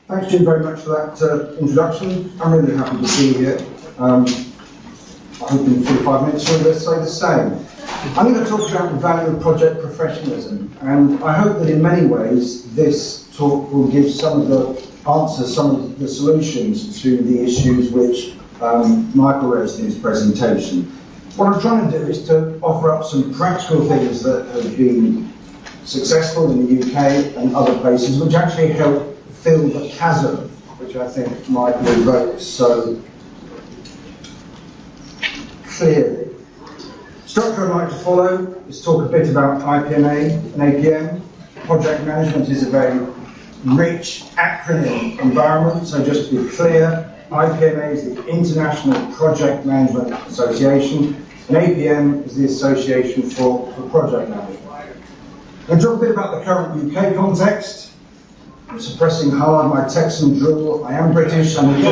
Thanks, Jim, very much for that introduction. I'm really happy to be here. I hope in 45 minutes we'll say the same. I'm going to talk about the value of project professionalism, and I hope that in many ways this talk will give some of the answers, some of the solutions to the issues which Michael raised in his presentation. What I'm trying to do is to offer up some practical things that have been successful in the UK and other places, which actually help fill the chasm, which I think Michael evokes so clearly. Structure I'd like to follow is talk a bit about IPMA and APM. Project management is a very rich acronym environment, so just to be clear, IPMA is the International Project Management Association, and APM is the Association for Project Management. I'll talk a bit about the current UK context. I'm suppressing hard my Texan drawl. I am British, I'm in the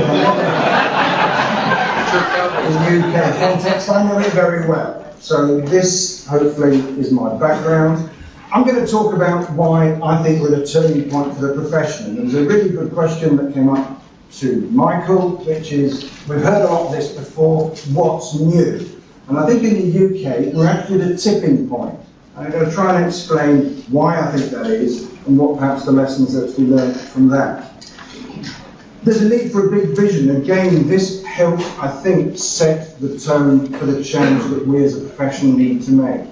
UK context. I know it very well. So this, hopefully, is my background. I'm going to talk about why I think we're at a turning point for the profession. And there's a really good question that came up to Michael, which is, we've heard a lot of this before, what's new? And I think in the UK, we're actually at a tipping point. I'm going to try and explain why I think that is, and what perhaps the lessons that we learned from that. There's a need for a big vision. Again, this helps, I think, set the tone for the change that we as a profession need to make.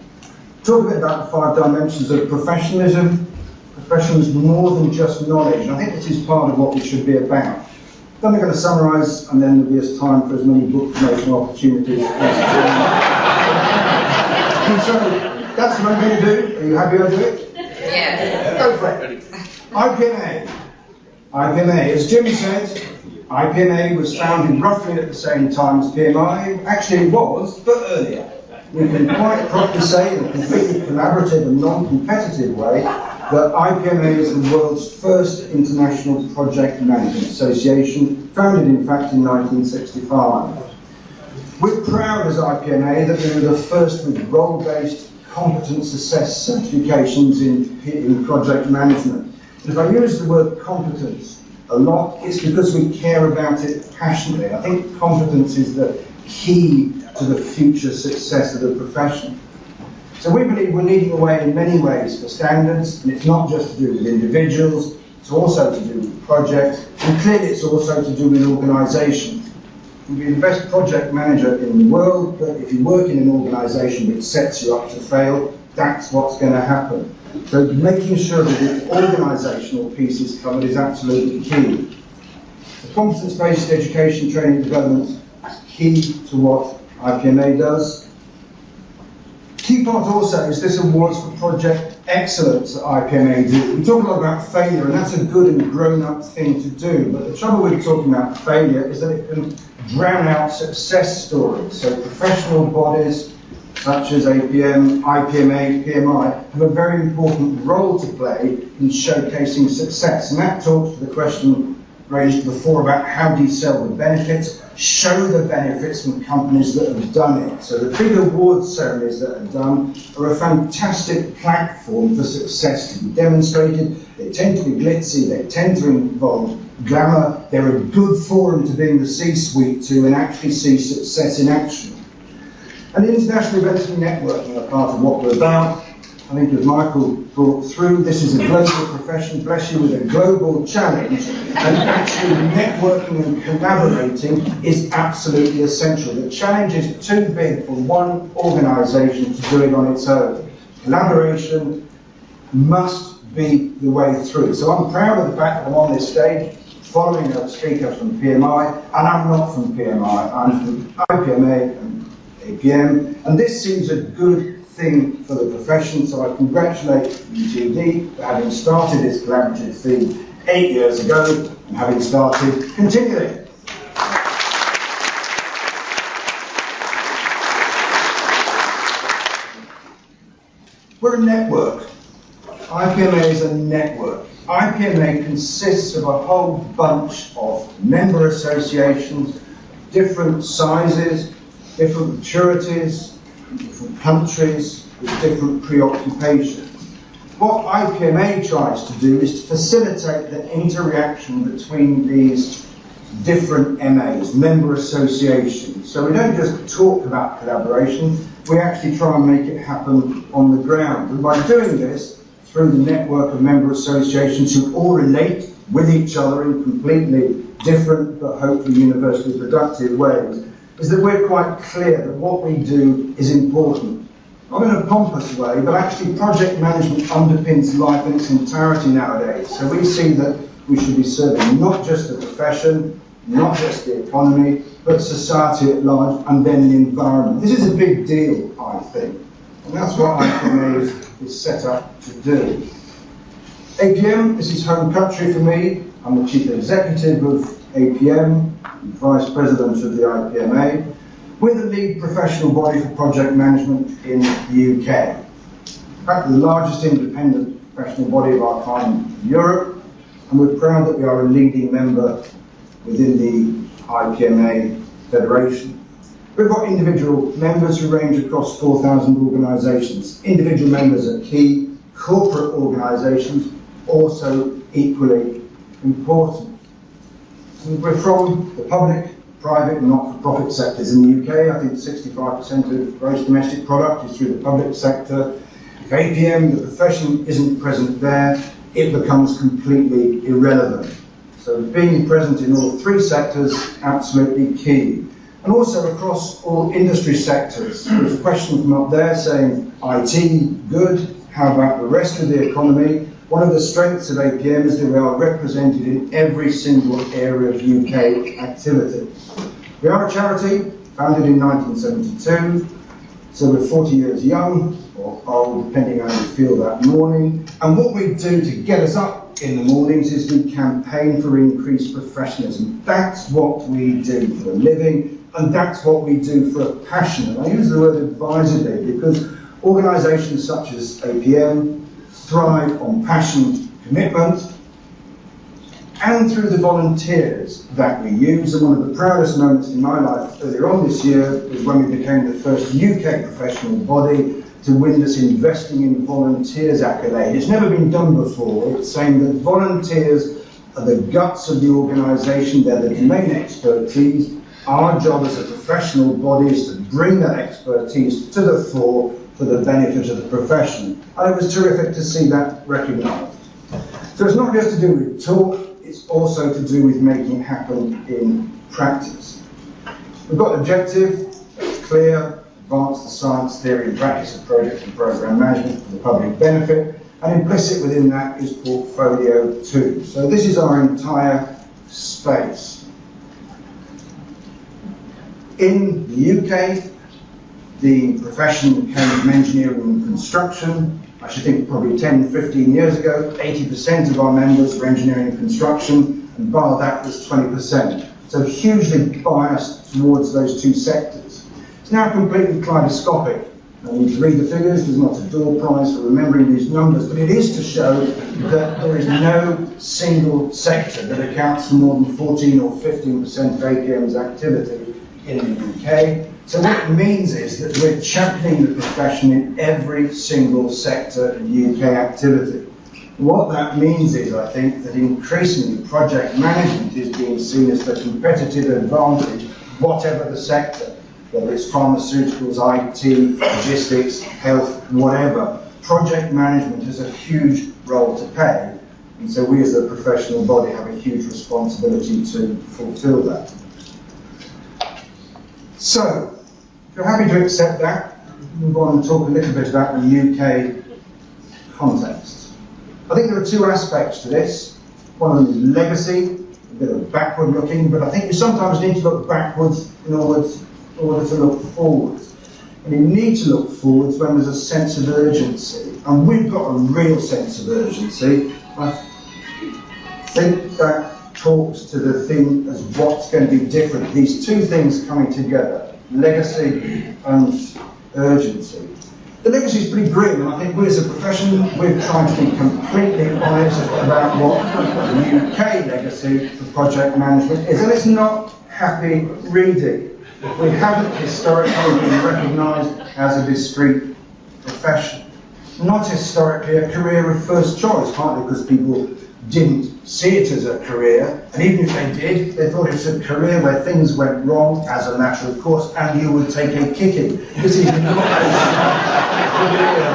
Talk a bit about the 5 dimensions of professionalism. Professionalism is more than just knowledge, and I think this is part of what we should be about. Then I'm going to summarise, and then there'll be time for as many book promotional opportunities as so, that's what I'm going to do. Are you happy I do it? Yeah. Go for it. IPMA. IPMA, as Jim said, IPMA was founded roughly at the same time as PMI. Actually it was, but earlier. We can quite properly say in a completely collaborative and non-competitive way that IPMA is the world's first international project management association, founded in fact in 1965. We're proud as IPMA that we were the first with role-based competence assessed certifications in project management. And if I use the word competence a lot, it's because we care about it passionately. I think competence is the key to the future success of the profession. So we believe we're leading the way in many ways for standards, and it's not just to do with individuals, it's also to do with projects, and clearly it's also to do with organisations. You can be the best project manager in the world, but if you work in an organisation which sets you up to fail, that's what's going to happen. So making sure that the organisational piece is covered is absolutely key. The competence-based education, training and development is key to what IPMA does. Key part also is this awards for project excellence that IPMA do. We talk a lot about failure, and that's a good and grown-up thing to do, but the trouble with talking about failure is that it can drown out success stories. So professional bodies such as APM, IPMA, PMI have a very important role to play in showcasing success. And that talks to the question raised before about how do you sell the benefits, show the benefits from companies that have done it. So the big awards ceremonies that are done are a fantastic platform for success to be demonstrated. They tend to be glitzy, they tend to involve glamour, they're a good forum to be in the C-suite to and actually see success in action. And international events and networking are part of what we're about. I think as Michael brought through, this is a global profession, bless you, with a global challenge, and actually networking and collaborating is absolutely essential. The challenge is too big for one organisation to do it on its own. Collaboration must be the way through. So I'm proud of the fact that I'm on this stage following a speaker from PMI, and I'm not from PMI, I'm from IPMA and APM, and this seems a good thing for the profession, so I congratulate UTD for having started this collaborative theme 8 years ago and having started continuing. We're a network. IPMA is a network. IPMA consists of a whole bunch of member associations, different sizes, different maturities, different countries, with different preoccupations. What IPMA tries to do is to facilitate the interaction between these different MAs, member associations. So we don't just talk about collaboration, we actually try and make it happen on the ground. And by doing this, through the network of member associations who all relate with each other in completely different but hopefully universally productive ways, is that we're quite clear that what we do is important. Not in a pompous way, but actually project management underpins life in its entirety nowadays. So we see that we should be serving not just the profession, not just the economy, but society at large, and then the environment. This is a big deal, I think. And that's what IPMA is set up to do. APM, this is home country for me. I'm the Chief Executive of APM, and Vice President of the IPMA. We're the lead professional body for project management in the UK. In fact, the largest independent professional body of our kind in Europe, and we're proud that we are a leading member within the IPMA Federation. We've got individual members who range across 4,000 organisations. Individual members are key. Corporate organisations also equally important. And we're from the public, private and not-for-profit sectors in the UK. I think 65% of gross domestic product is through the public sector. If APM, the profession, isn't present there, it becomes completely irrelevant. So being present in all three sectors, absolutely key. And also across all industry sectors. There's a question from up there saying, IT, good, how about the rest of the economy? One of the strengths of APM is that we are represented in every single area of UK activity. We are a charity, founded in 1972, so we're 40 years young, or old, depending on how you feel that morning. And what we do to get us up in the mornings is we campaign for increased professionalism. That's what we do for a living, and that's what we do for a passion. And I use the word advisedly because organisations such as APM thrive on passion, commitment, and through the volunteers that we use. And one of the proudest moments in my life earlier on this year was when we became the first UK professional body to win this Investing in Volunteers accolade. It's never been done before. It's saying that volunteers are the guts of the organisation, they're the domain expertise. Our job as a professional body is to bring that expertise to the fore for the benefit of the profession. And it was terrific to see that recognised. So it's not just to do with talk, it's also to do with making it happen in practice. We've got an objective that's clear: advance the science, theory and practice of project and programme management for the public benefit, and implicit within that is portfolio 2. So this is our entire space. In the UK, the profession came from engineering and construction. I should think probably 10, 15 years ago, 80% of our members were engineering and construction, and bar that was 20%. So hugely biased towards those two sectors. It's now completely kaleidoscopic. I need to read the figures, there's not a door prize for remembering these numbers, but it is to show that there is no single sector that accounts for more than 14 or 15% of APM's activity in the UK. So what it means is that we're championing the profession in every single sector of UK activity. What that means is, I think, that increasingly project management is being seen as the competitive advantage, whatever the sector, whether it's pharmaceuticals, IT, logistics, health, whatever. Project management has a huge role to play, and so we as a professional body have a huge responsibility to fulfil that. So, if you're happy to accept that, we can move on and talk a little bit about the UK context. I think there are two aspects to this. One of them is legacy, a bit of backward looking, but I think you sometimes need to look backwards in order to look forwards. And you need to look forwards when there's a sense of urgency. And we've got a real sense of urgency. I think that talks to the thing as what's going to be different. These two things coming together, legacy and urgency. The legacy is pretty grim, and I think we as a profession, we're trying to be completely honest about what the UK legacy for project management is, and it's not happy reading. We haven't historically been recognised as a discrete profession. not historically a career of first choice, partly because people didn't see it as a career, and even if they did, they thought it was a career where things went wrong as a matter of course, and you would take a kicking. This is not a career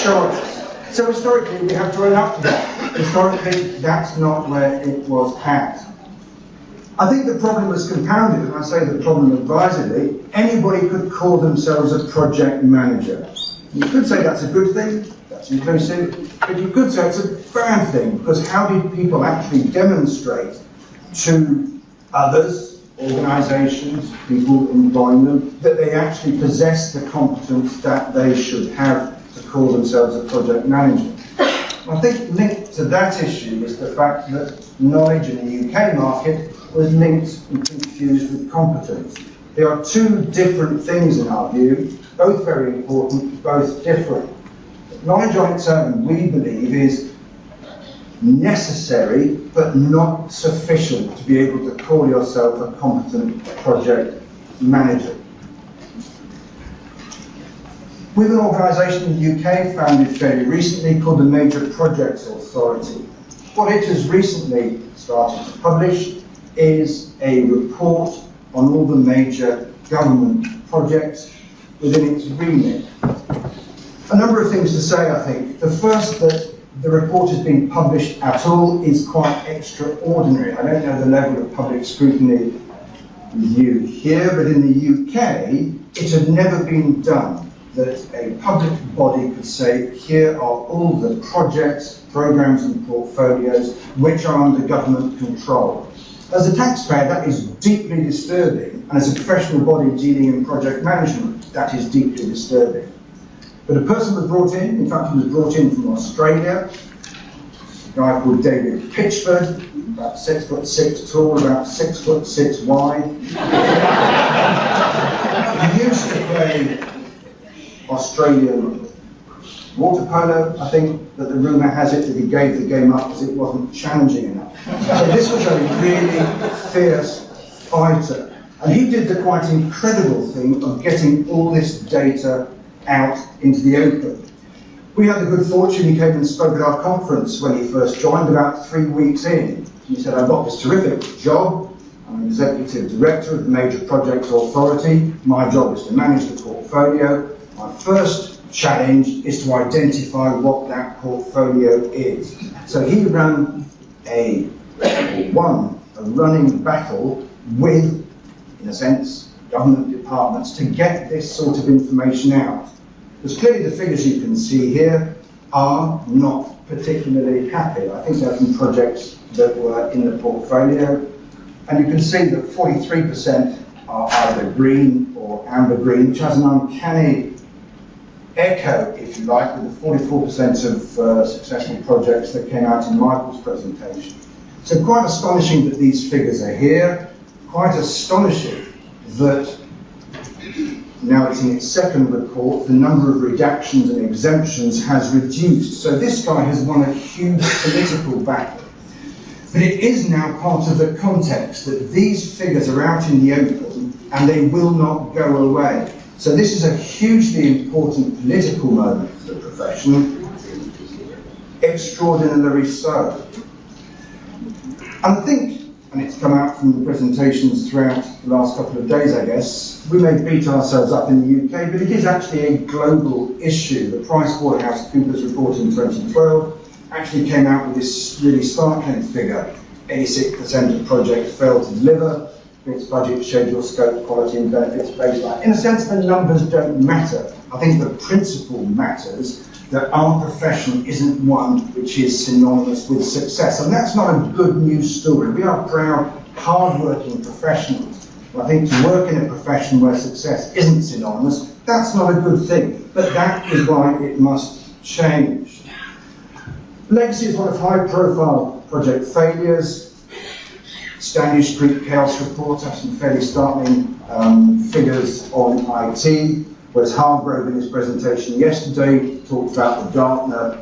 choice. So historically, we have to own up to that. Historically, that's not where it was at. I think the problem was compounded, and I say the problem advisedly. Anybody could call themselves a project manager. You could say that's a good thing, that's inclusive, but you could say it's a bad thing, because how did people actually demonstrate to others, organisations, people employing them, that they actually possess the competence that they should have to call themselves a project manager? I think linked to that issue is the fact that knowledge in the UK market was linked and confused with competence. There are two different things in our view, both very important, both different. Knowledge on its own, we believe, is necessary but not sufficient to be able to call yourself a competent project manager. We have an organisation in the UK founded fairly recently called the Major Projects Authority. What it has recently started to publish is a report on all the major government projects within its remit. A number of things to say, I think. The first, that the report is being published at all is quite extraordinary. I don't know the level of public scrutiny with you here, but in the UK, it had never been done that a public body could say, here are all the projects, programmes and portfolios which are under government control. As a taxpayer, that is deeply disturbing, and as a professional body dealing in project management, that is deeply disturbing. But a person was brought in fact he was brought in from Australia, a guy called David Pitchford, about 6'6" tall, about 6'6" wide. He used to play Australian water polo. I think that the rumour has it that he gave the game up because it wasn't challenging enough. So this was a really fierce fighter. And he did the quite incredible thing of getting all this data out into the open. We had the good fortune, he came and spoke at our conference when he first joined, about 3 weeks in. He said, I've got this terrific job. I'm an executive director of the Major Projects Authority. My job is to manage the portfolio. My first challenge is to identify what that portfolio is. So he won a running battle with, in a sense, government departments to get this sort of information out. Because clearly the figures you can see here are not particularly happy. I think there are some projects that were in the portfolio, and you can see that 43% are either green or amber green, which has an uncanny echo, if you like, with the 44% of successful projects that came out in Michael's presentation. So quite astonishing that these figures are here, quite astonishing that now it's in its second report, the number of redactions and exemptions has reduced. So this guy has won a huge political battle. But it is now part of the context that these figures are out in the open and they will not go away. So this is a hugely important political moment for the profession, extraordinarily so. And I think, and it's come out from the presentations throughout the last couple of days, I guess, we may beat ourselves up in the UK, but it is actually a global issue. The PricewaterhouseCoopers report in 2012 actually came out with this really startling figure. 86% of projects fail to deliver its budget, schedule, scope, quality and benefits baseline. In a sense, the numbers don't matter. I think the principle matters, that our profession isn't one which is synonymous with success. And that's not a good news story. We are proud, hard-working professionals. I think to work in a profession where success isn't synonymous, that's not a good thing. But that is why it must change. Legacy is one of high-profile project failures. Standish Street Chaos Report has some fairly startling figures on IT, whereas Hargrove in his presentation yesterday talked about the Gartner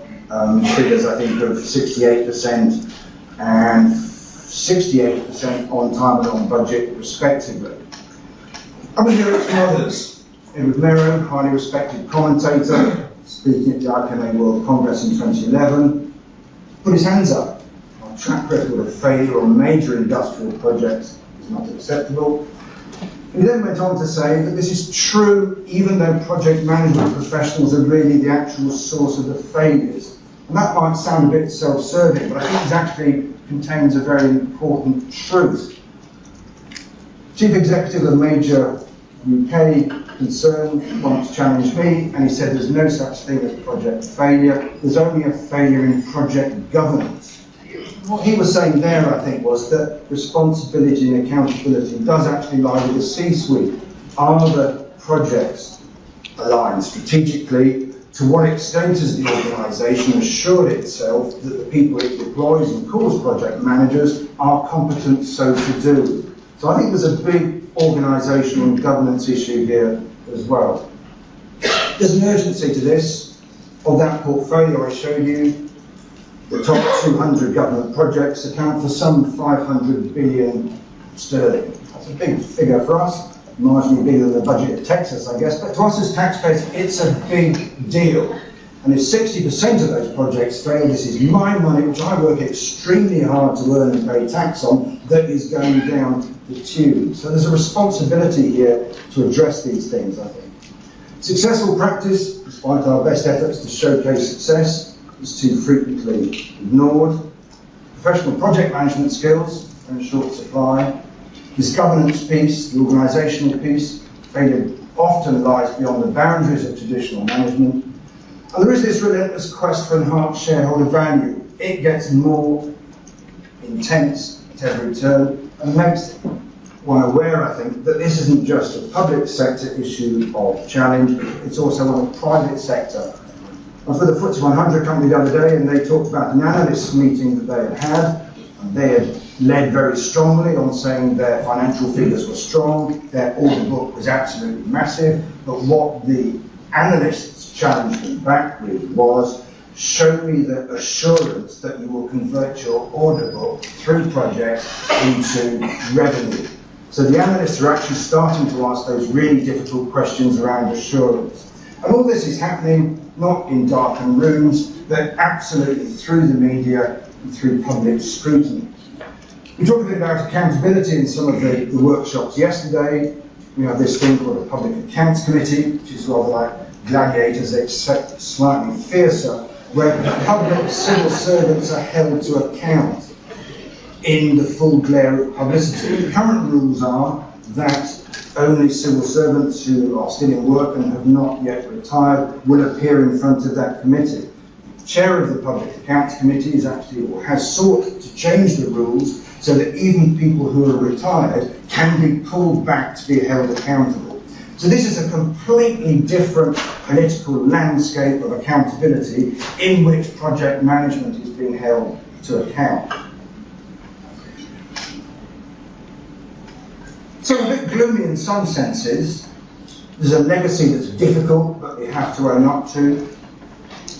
figures, I think, of 68% and 68% on time and on budget, respectively. I'm going to hear it from others. Edward Merrow, highly respected commentator, speaking at the IPMA World Congress in 2011, put his hands up. Our track record of failure on major industrial projects is not acceptable. He then went on to say that this is true even though project management professionals are really the actual source of the failures. And that might sound a bit self-serving, but I think it actually contains a very important truth. Chief Executive of a major UK concern once challenged me, and he said there's no such thing as project failure, there's only a failure in project governance. What he was saying there, I think, was that responsibility and accountability does actually lie with the C-suite. Are the projects aligned strategically? To what extent has the organisation assured itself that the people it deploys and calls project managers are competent so to do? So I think there's a big organisational and governance issue here as well. There's an urgency to this. Of that portfolio I showed you, the top 200 government projects account for some 500 billion sterling. That's a big figure for us, marginally bigger than the budget of Texas, I guess, but to us as taxpayers, it's a big deal. And if 60% of those projects fail, this is my money, which I work extremely hard to earn and pay tax on, that is going down the tube. So there's a responsibility here to address these things, I think. Successful practice, despite our best efforts to showcase success, is too frequently ignored. Professional project management skills are in short supply. This governance piece, the organisational piece, failure often lies beyond the boundaries of traditional management. And there is this relentless quest for enhanced shareholder value. It gets more intense at every turn and makes one aware, I think, that this isn't just a public sector issue of challenge, it's also on the private sector. I was with a FTSE 100 company the other day, and they talked about an analyst meeting that they had had, and they had led very strongly on saying their financial figures were strong, their order book was absolutely massive, but what the analysts challenged them back with was, show me the assurance that you will convert your order book through projects into revenue. So the analysts are actually starting to ask those really difficult questions around assurance. And all this is happening not in darkened rooms, but absolutely through the media and through public scrutiny. We talked a bit about accountability in some of the workshops yesterday. We have this thing called a Public Accounts Committee, which is rather like gladiators, except slightly fiercer, where public civil servants are held to account in the full glare of publicity. The current rules are that only civil servants who are still in work and have not yet retired will appear in front of that committee. The chair of the Public Accounts Committee is actually, or has sought to change the rules so that even people who are retired can be pulled back to be held accountable. So this is a completely different political landscape of accountability in which project management is being held to account. So a bit gloomy in some senses. There's a legacy that's difficult, but we have to own up to.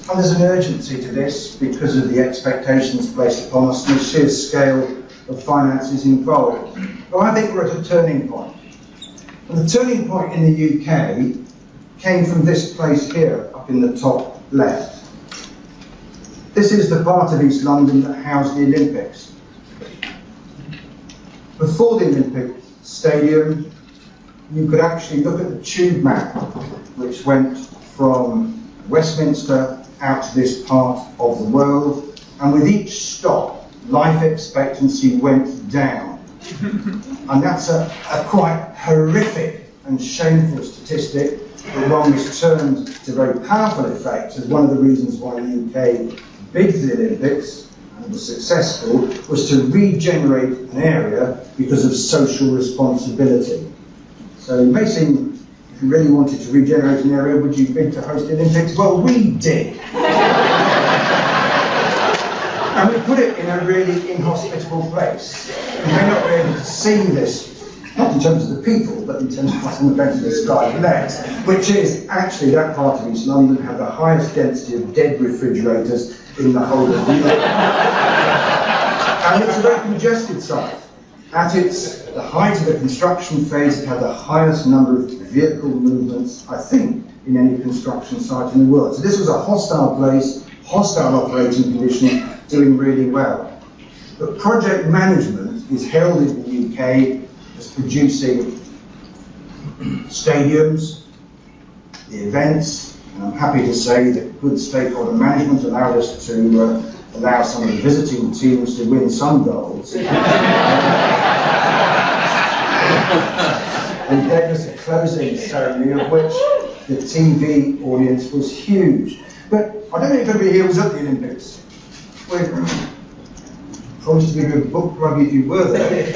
And there's an urgency to this because of the expectations placed upon us and the sheer scale of finances involved. But I think we're at a turning point. And the turning point in the UK came from this place here, up in the top left. This is the part of East London that housed the Olympics. Before the Olympic Stadium, you could actually look at the tube map, which went from Westminster out to this part of the world, and with each stop, life expectancy went down. And that's a quite horrific and shameful statistic, but one which turned to very powerful effect as one of the reasons why the UK bid for the Olympics and was successful, was to regenerate an area because of social responsibility. So it may seem, if you really wanted to regenerate an area, would you bid to host the Olympics? Well, we did. And we put it in a really inhospitable place. You may not be able to see this, not in terms of the people, but in terms of what I'm going to describe next, which is actually that part of East London had the highest density of dead refrigerators in the whole of Europe. And it's a very congested site. At the height of the construction phase, it had the highest number of vehicle movements, I think, in any construction site in the world. So this was a hostile place, hostile operating condition, doing really well. But project management is held in the UK as producing stadiums, the events, and I'm happy to say that good stakeholder management allowed us to allow some of the visiting teams to win some goals. And gave us a closing ceremony of which the TV audience was huge. But I don't know if everybody here was at the Olympics. We're promised to give you a book plug if you were there.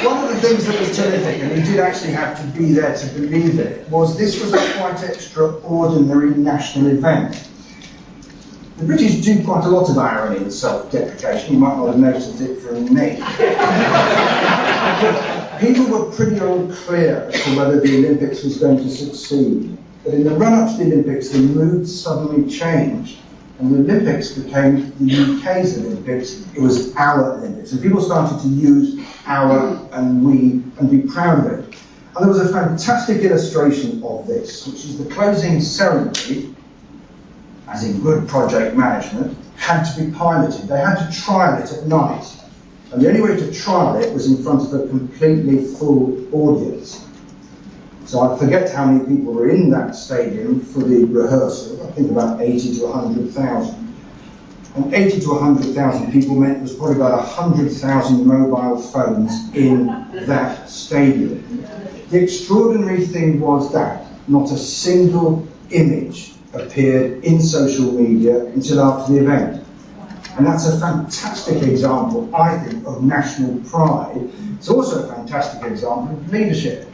One of the things that was terrific, and you did actually have to be there to believe it, was this was a quite extraordinary national event. The British do quite a lot of irony and self-deprecation. You might not have noticed it from me. People were pretty unclear as to whether the Olympics was going to succeed. But in the run-up to the Olympics, the mood suddenly changed. And the Olympics became the UK's Olympics. It was our Olympics. And people started to use our and we and be proud of it. And there was a fantastic illustration of this, which is the closing ceremony, as in good project management, had to be piloted. They had to trial it at night. And the only way to trial it was in front of a completely full audience. So I forget how many people were in that stadium for the rehearsal. I think about 80 to 100,000. And 80 to 100,000 people meant there was probably about 100,000 mobile phones in that stadium. The extraordinary thing was that not a single image appeared in social media until after the event. And that's a fantastic example, I think, of national pride. It's also a fantastic example of leadership.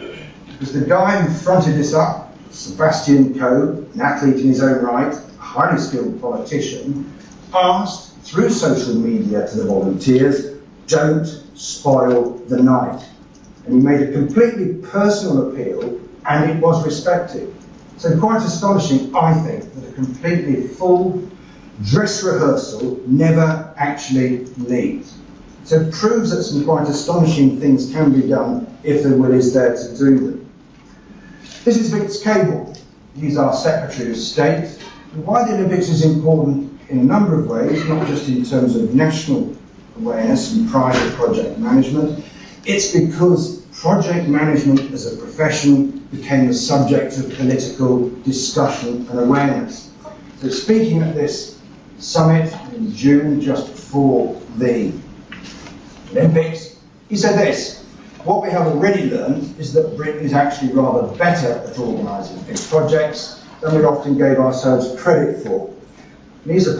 Because the guy who fronted this up, Sebastian Coe, an athlete in his own right, a highly skilled politician, asked through social media to the volunteers, don't spoil the night. And he made a completely personal appeal, and it was respected. So quite astonishing, I think, that a completely full dress rehearsal never actually leaves. So it proves that some quite astonishing things can be done if the will is there to do them. This is Vince Cable. He's our Secretary of State. And why the Olympics is important in a number of ways, not just in terms of national awareness and pride of project management, it's because project management as a profession became the subject of political discussion and awareness. So speaking at this summit in June, just before the Olympics, he said this: what we have already learned is that Britain is actually rather better at organising big projects than we often gave ourselves credit for. And he's a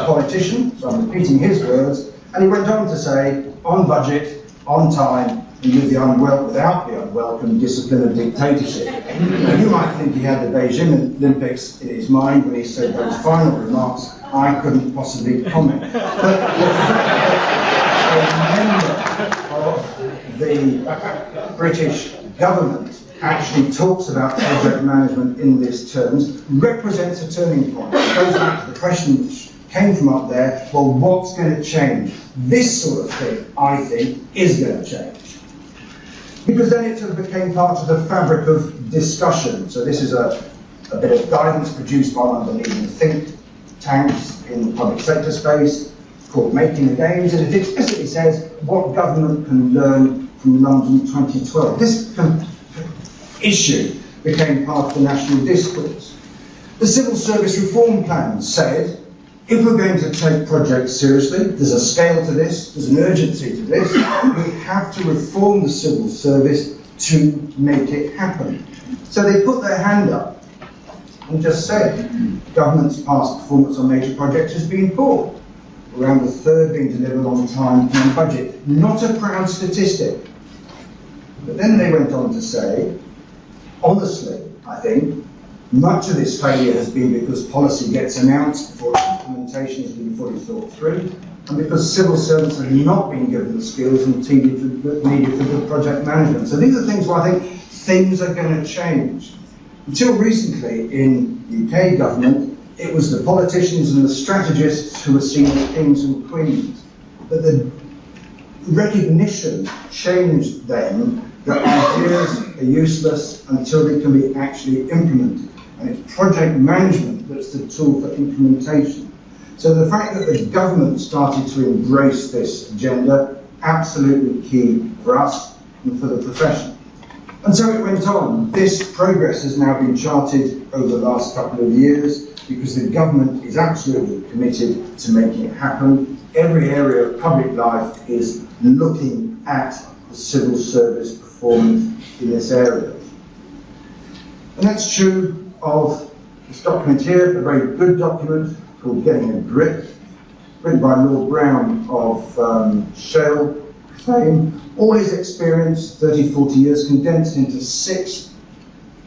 politician, so I'm repeating his words, and he went on to say, on budget, on time, and without the unwelcome discipline of dictatorship. Now, you might think he had the Beijing Olympics in his mind when he said those final remarks. I couldn't possibly comment. But the fact that a member of the British government actually talks about project management in these terms represents a turning point. It goes back to the question which came from up there, well, what's going to change? This sort of thing, I think, is going to change. Because then it sort of became part of the fabric of discussion. So this is a bit of guidance produced by one of the leading think tanks in the public sector space called Making the Games, and it explicitly says what government can learn from London 2012. This issue became part of the national discourse. The Civil Service Reform Plan said, if we're going to take projects seriously, there's a scale to this, there's an urgency to this, we have to reform the civil service to make it happen. So they put their hand up and just said, government's past performance on major projects has been poor. Around a third being delivered on time and budget. Not a proud statistic. But then they went on to say, honestly, I think, much of this failure has been because policy gets announced before implementation has been fully thought through, and because civil servants have not been given the skills and needed for good project management. So these are things where I think things are going to change. Until recently in UK government, it was the politicians and the strategists who were seen as kings and queens. But the recognition changed then that ideas are useless until they can be actually implemented. And it's project management that's the tool for implementation. So the fact that the government started to embrace this agenda, absolutely key for us and for the profession. And so it went on. This progress has now been charted over the last couple of years because the government is absolutely committed to making it happen. Every area of public life is looking at the civil service performance in this area. And that's true of this document here, a very good document called Getting a Grip, written by Lord Brown of Shell fame. All his experience, 30, 40 years, condensed into 6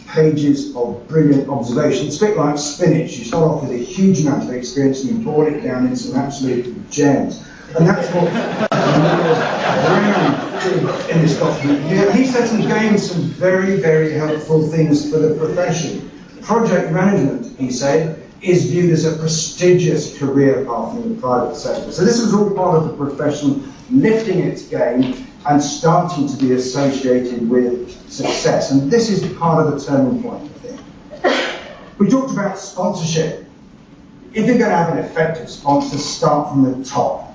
pages of brilliant observation. It's a bit like spinach. You start off with a huge amount of experience and you boil it down into some absolute gems. And that's what Brown did in this document. He said and gained some very, very helpful things for the profession. Project management, he said, is viewed as a prestigious career path in the private sector. So this was all part of the profession lifting its game and starting to be associated with success. And this is part of the turning point, I think. We talked about sponsorship. If you're going to have an effective sponsor, start from the top.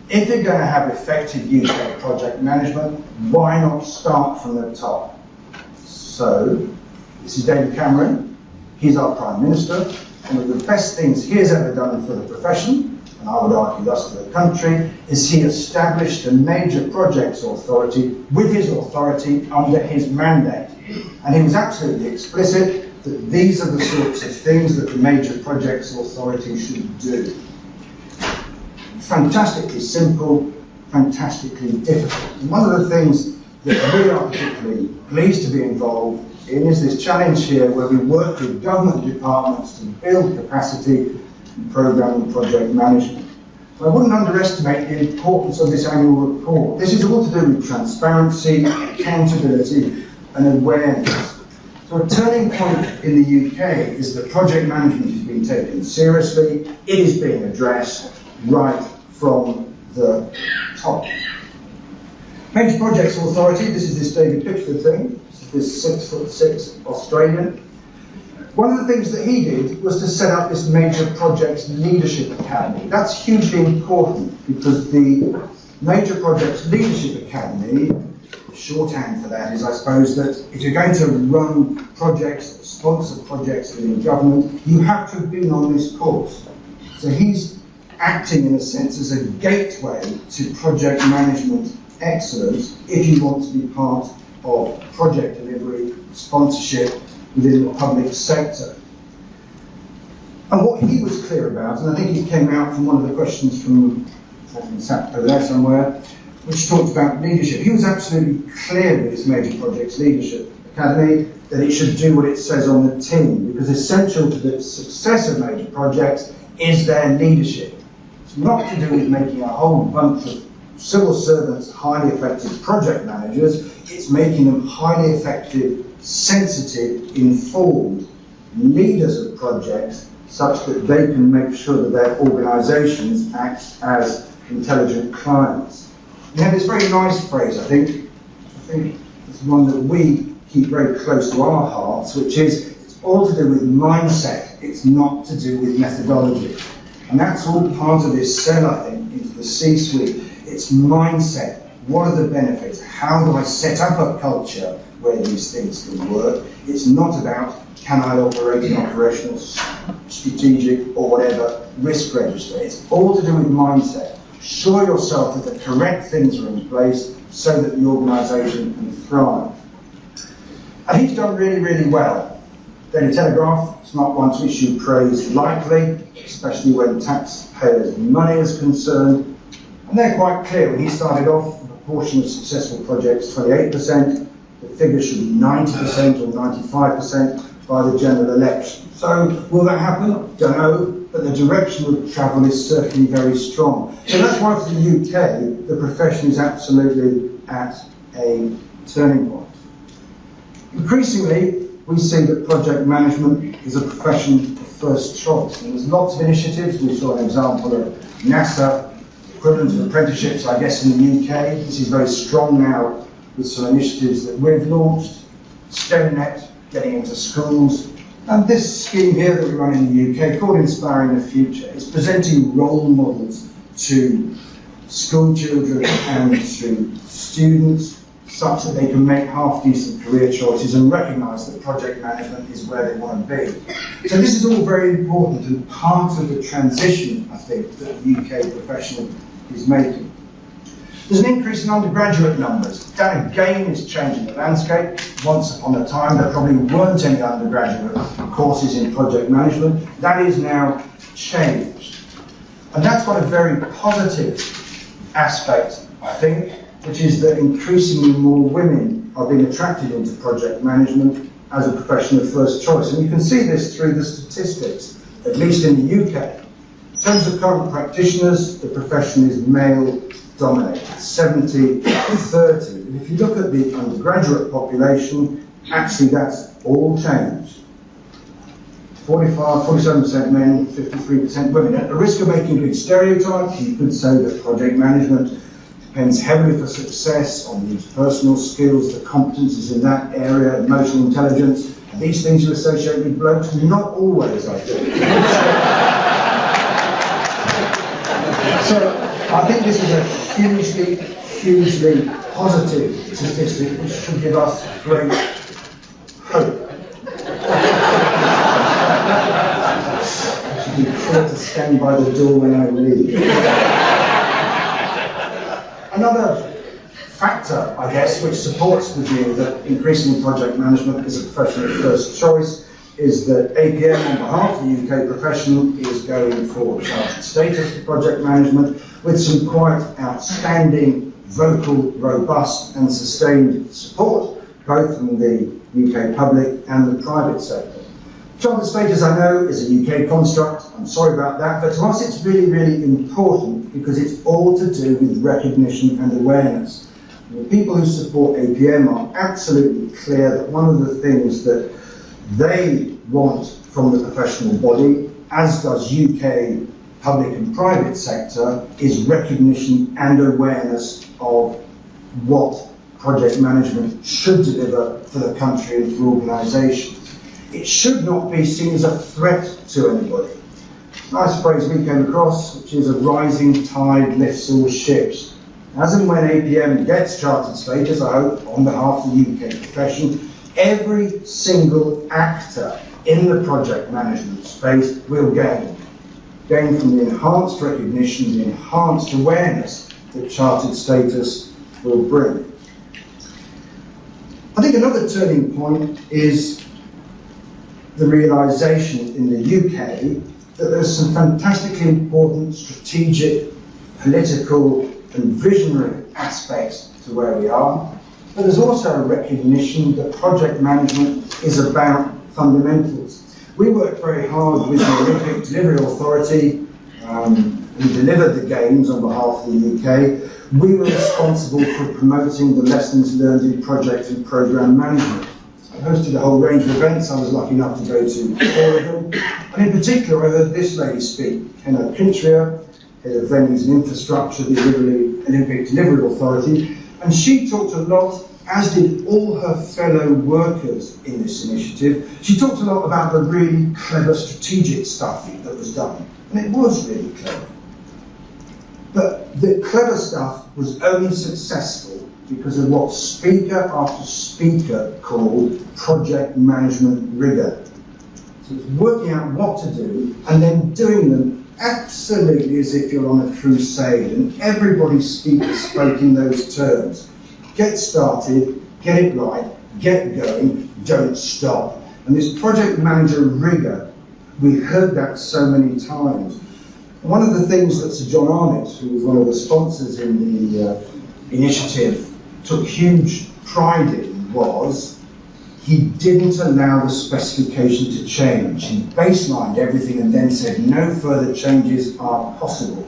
If you're going to have effective use of project management, why not start from the top? So, this is David Cameron. He's our Prime Minister. One of the best things he has ever done for the profession, and I would argue thus for the country, is he established a major projects authority with his authority under his mandate. And he was absolutely explicit that these are the sorts of things that the major projects authority should do. Fantastically simple, fantastically difficult. And one of the things that we are particularly pleased to be involved in is this challenge here where we work with government departments to build capacity in programme and project management. I wouldn't underestimate the importance of this annual report. This is all to do with transparency, accountability and awareness. So a turning point in the UK is that project management is being taken seriously. It is being addressed right from the top. Major Projects Authority, this is this David Pitchford thing, this 6'6" Australian. One of the things that he did was to set up this Major Projects Leadership Academy. That's hugely important because the Major Projects Leadership Academy, shorthand for that is, I suppose, that if you're going to run projects, sponsor projects within government, you have to have been on this course. So he's acting in a sense as a gateway to project management excellence if you want to be part of project delivery, sponsorship within the public sector. And what he was clear about, and I think it came out from one of the questions from sat over there somewhere, which talked about leadership. He was absolutely clear with this Major Projects Leadership Academy that it should do what it says on the tin, because essential to the success of major projects is their leadership. It's not to do with making a whole bunch of civil servants highly effective project managers. It's making them highly effective, sensitive, informed leaders of projects such that they can make sure that their organisations act as intelligent clients. We have this very nice phrase, I think it's one that we keep very close to our hearts, which is it's all to do with mindset, it's not to do with methodology. And that's all part of this sell, I think, into the C-suite. It's mindset. What are the benefits? How do I set up a culture where these things can work? It's not about can I operate an operational, strategic or whatever risk register. It's all to do with mindset. Assure yourself that the correct things are in place so that the organisation can thrive. And he's done really, really well. Daily Telegraph is not one to issue praise lightly, especially when taxpayers' money is concerned. And they're quite clear. When he started off, the proportion of successful projects 28%, the figure should be 90% or 95% by the general election. So will that happen? Don't know, but the direction of travel is certainly very strong. So that's why for the UK, the profession is absolutely at a turning point. Increasingly, we see that project management is a profession of first choice. And there's lots of initiatives. We saw an example of NASA, equivalent of apprenticeships, I guess, in the UK. This is very strong now with some initiatives that we've launched, STEMnet, getting into schools, and this scheme here that we run in the UK called Inspiring the Future is presenting role models to school children and to students such that they can make half-decent career choices and recognise that project management is where they want to be. So this is all very important and part of the transition, I think, that the UK profession is making. There's an increase in undergraduate numbers. That again is changing the landscape. Once upon a time there probably weren't any undergraduate courses in project management. That is now changed. And that's got a very positive aspect, I think, which is that increasingly more women are being attracted into project management as a profession of first choice. And you can see this through the statistics, at least in the UK. In terms of current practitioners, the profession is male dominated, 70-30. And if you look at the undergraduate population, actually that's all changed. 47% men, 53% women. At the risk of making a big stereotype, you could say that project management depends heavily for success on these personal skills, the competences in that area, emotional intelligence. And these things you associate with blokes, not always, I think. So I think this is a hugely positive statistic which should give us great hope. I should be sure to stand by the door when I leave. Another factor, I guess, which supports the view that increasingly project management is a profession of first choice is that APM, on behalf of the UK profession, is going for chartered status for project management with some quite outstanding, vocal, robust and sustained support, both from the UK public and the private sector. Chartered status, I know, is a UK construct. I'm sorry about that, but to us it's really important because it's all to do with recognition and awareness. And the people who support APM are absolutely clear that one of the things that they want from the professional body, as does UK public and private sector, is recognition and awareness of what project management should deliver for the country and for organisations. It should not be seen as a threat to anybody. Nice phrase we came across, which is a rising tide lifts all ships. As and when APM gets chartered status, I hope, on behalf of the UK profession, every single actor in the project management space will gain from the enhanced recognition, the enhanced awareness that chartered status will bring. I think another turning point is the realisation in the UK that there's some fantastically important strategic, political and visionary aspects to where we are, but there's also a recognition that project management is about fundamentals. We worked very hard with the Olympic Delivery Authority, who delivered the Games on behalf of the UK. We were responsible for promoting the lessons learned in project and programme management. I hosted a whole range of events. I was lucky enough to go to 4 of them. And in particular, I heard this lady speak, Henna Kintria, head of venues and infrastructure, the Olympic Delivery Authority. And she talked a lot, as did all her fellow workers in this initiative. She talked a lot about the really clever strategic stuff that was done. And it was really clever. But the clever stuff was only successful because of what speaker after speaker called project management rigour. So it's working out what to do and then doing them absolutely as if you're on a crusade, and everybody's speakers spoke in those terms. Get started, get it right, get going, don't stop. And this project manager rigour, we heard that so many times. One of the things that Sir John Arnott, who was one of the sponsors in the initiative, took huge pride in was he didn't allow the specification to change. He baselined everything and then said no further changes are possible.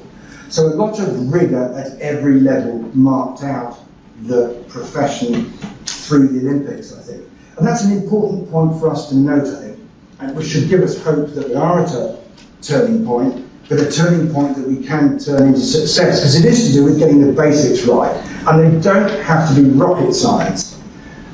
So a lot of rigour at every level marked out the profession through the Olympics, I think. And that's an important point for us to note, I think, and which should give us hope that we are at a turning point, but a turning point that we can turn into success, because it is to do with getting the basics right, and they don't have to be rocket science.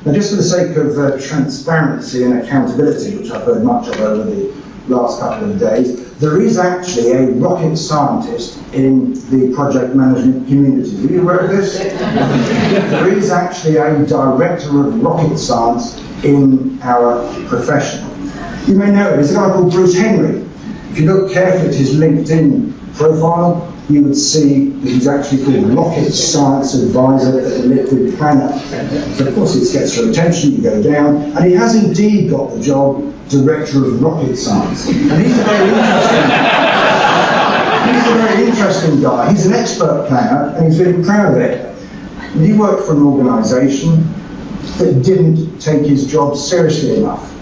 Now, just for the sake of transparency and accountability, which I've heard much of over the last couple of days, there is actually a rocket scientist in the project management community. Are you aware of this? There is actually a director of rocket science in our profession. You may know him. He's a guy called Bruce Henry. If you look carefully at his LinkedIn profile, you would see that he's actually called Rocket Science Advisor at the Liquid Planet. So of course it gets your attention, you go down, and he has indeed got the job Director of Rocket Science. And he's a very interesting guy. He's an expert planner, and he's really proud of it. And he worked for an organisation that didn't take his job seriously enough.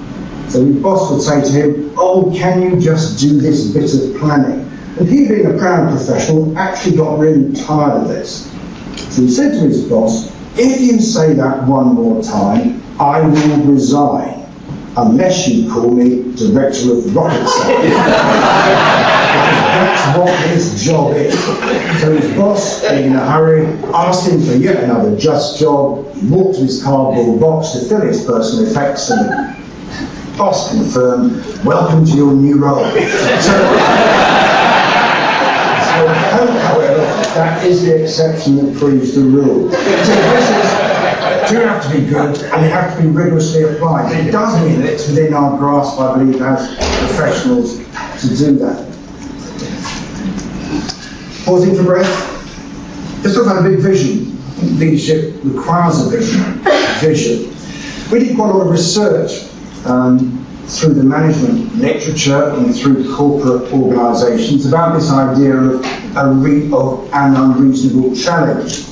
So his boss would say to him, "Oh, can you just do this bit of planning?" And he, being a proud professional, actually got really tired of this. So he said to his boss, "If you say that one more time, I will resign, unless you call me Director of Rocket Science." That's what his job is. So his boss, being in a hurry, asked him for yet another just job. He walked to his cardboard box to fill his personal effects, and the boss confirmed, "Welcome to your new role." However, that is the exception that proves the rule. So this do have to be good, and they have to be rigorously applied. It does mean that it's within our grasp, I believe, as professionals to do that. Pausing for breath. Let's talk about a big vision. Leadership requires a vision. We did quite a lot of research through the management literature and through corporate organisations about this idea of an unreasonable challenge.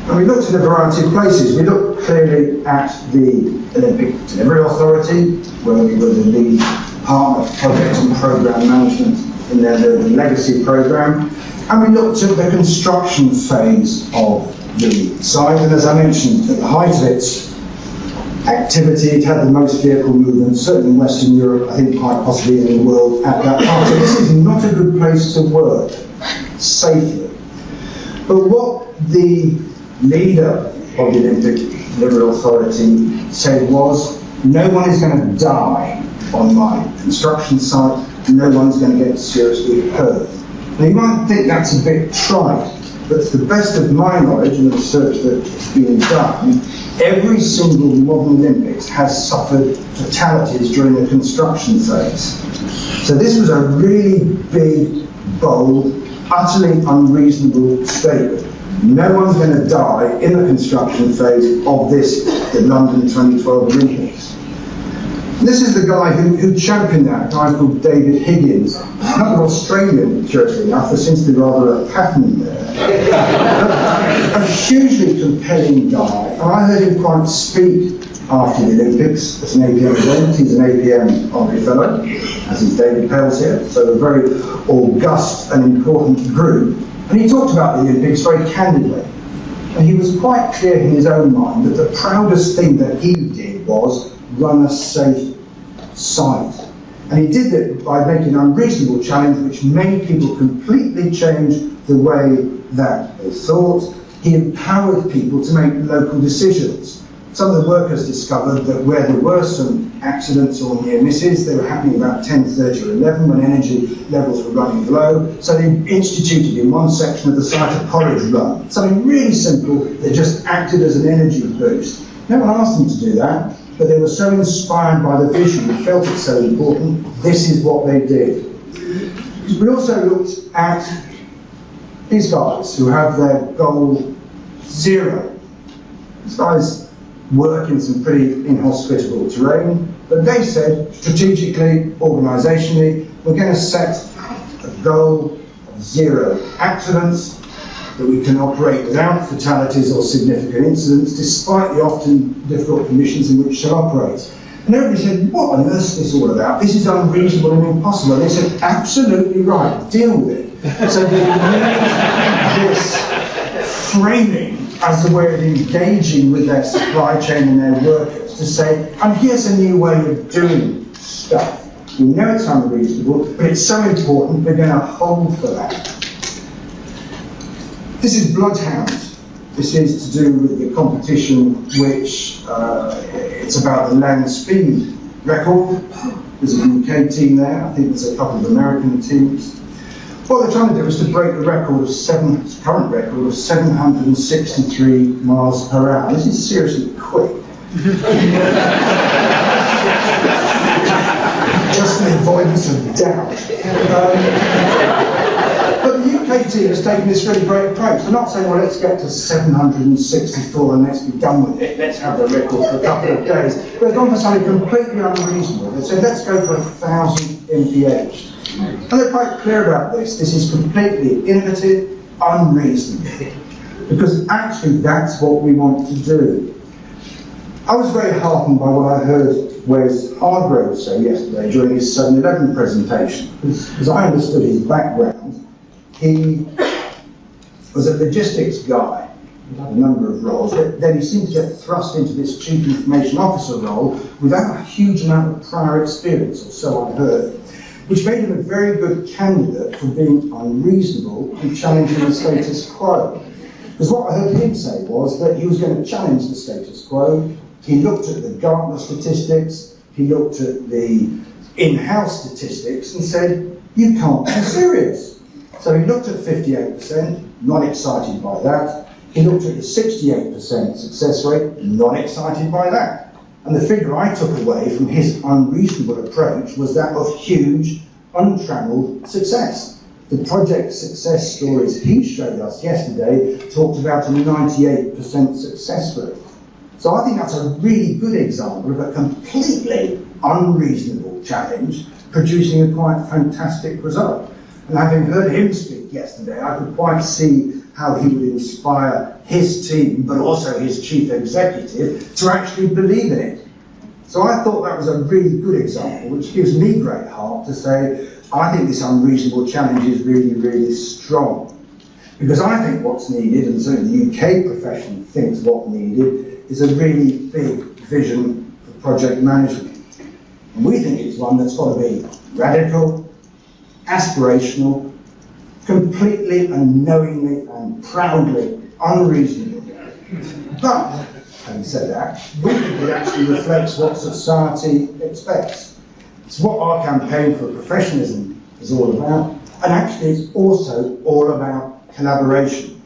And we looked at a variety of places. We looked clearly at the Olympic Delivery Authority, where we were the lead partner of project and programme management in their legacy programme. And we looked at the construction phase of the site. And as I mentioned, at the height of its activity, it had the most vehicle movement, certainly in Western Europe, I think quite possibly in the world at that time. So this is not a good place to work safely. But what the leader of the Olympic Delivery Authority said was, "No one is going to die on my construction site, and no one's going to get seriously hurt." Now you might think that's a bit trite, but to the best of my knowledge and the research that's been done, every single modern Olympics has suffered fatalities during the construction phase. So this was a really big, bold, utterly unreasonable statement. No one's going to die in the construction phase of the London 2012 Olympics. This is the guy who championed that, a guy called David Higgins, another Australian, curiously enough. There seems to be rather a pattern there. A hugely compelling guy, and I heard him quite speak after the Olympics at an APM event. He's an APM honorary fellow, as is David Pales here, so a very august and important group. And he talked about the Olympics very candidly. And he was quite clear in his own mind that the proudest thing that he did was run a safe site. And he did it by making an unreasonable challenge which made people completely change the way that they thought. He empowered people to make local decisions. Some of the workers discovered that where there were some accidents or near misses, they were happening about 10:30 or 11 when energy levels were running low. So they instituted in one section of the site a porridge run. Something really simple that just acted as an energy boost. No one asked them to do that, but they were so inspired by the vision and felt it so important, this is what they did. We also looked at these guys who have their goal 0. These guys work in some pretty inhospitable terrain, but they said strategically, organisationally, we're going to set a goal of 0 accidents, that we can operate without fatalities or significant incidents, despite the often difficult conditions in which they operate. And everybody said, what on earth is this all about? This is unreasonable and impossible. And they said, absolutely right, deal with it. So they used this framing as a way of engaging with their supply chain and their workers to say, and here's a new way of doing stuff. We know it's unreasonable, but it's so important we're going to hold for that. This is Bloodhounds. This is to do with the competition which it's about the land speed record. There's a UK team there, I think there's a couple of American teams. What they're trying to do is to break the record of current record of 763 miles per hour. This is seriously quick. Just the avoidance of doubt. But the UK team has taken this really great approach. They're not saying, well, let's get to 764 and let's be done with it. Let's have the record for a couple of days. They've gone for something completely unreasonable. They said, let's go for 1,000 mph. And they're quite clear about this. This is completely innovative, unreasonable. Because actually that's what we want to do. I was very heartened by what I heard Wes Hargrove say yesterday during his 7/11 presentation. As I understood his background, he was a logistics guy. He had a number of roles, but then he seemed to get thrust into this chief information officer role without a huge amount of prior experience, or so I heard, which made him a very good candidate for being unreasonable and challenging the status quo. Because what I heard him say was that he was going to challenge the status quo. He looked at the Gartner statistics, he looked at the in-house statistics and said, you can't be serious. So he looked at 58%, not excited by that. He looked at the 68% success rate, not excited by that. And the figure I took away from his unreasonable approach was that of huge, untrammeled success. The project success stories he showed us yesterday talked about a 98% success rate. So I think that's a really good example of a completely unreasonable challenge producing a quite fantastic result. And having heard him speak yesterday, I could quite see how he would inspire his team, but also his chief executive, to actually believe in it. So I thought that was a really good example, which gives me great heart to say, I think this unreasonable challenge is really, really strong. Because I think what's needed, and certainly the UK profession thinks what's needed, is a really big vision for project management. And we think it's one that's got to be radical, aspirational, completely and knowingly and proudly unreasonable. But, having said that, we think it actually reflects what society expects. It's what our campaign for professionalism is all about, and actually it's also all about collaboration.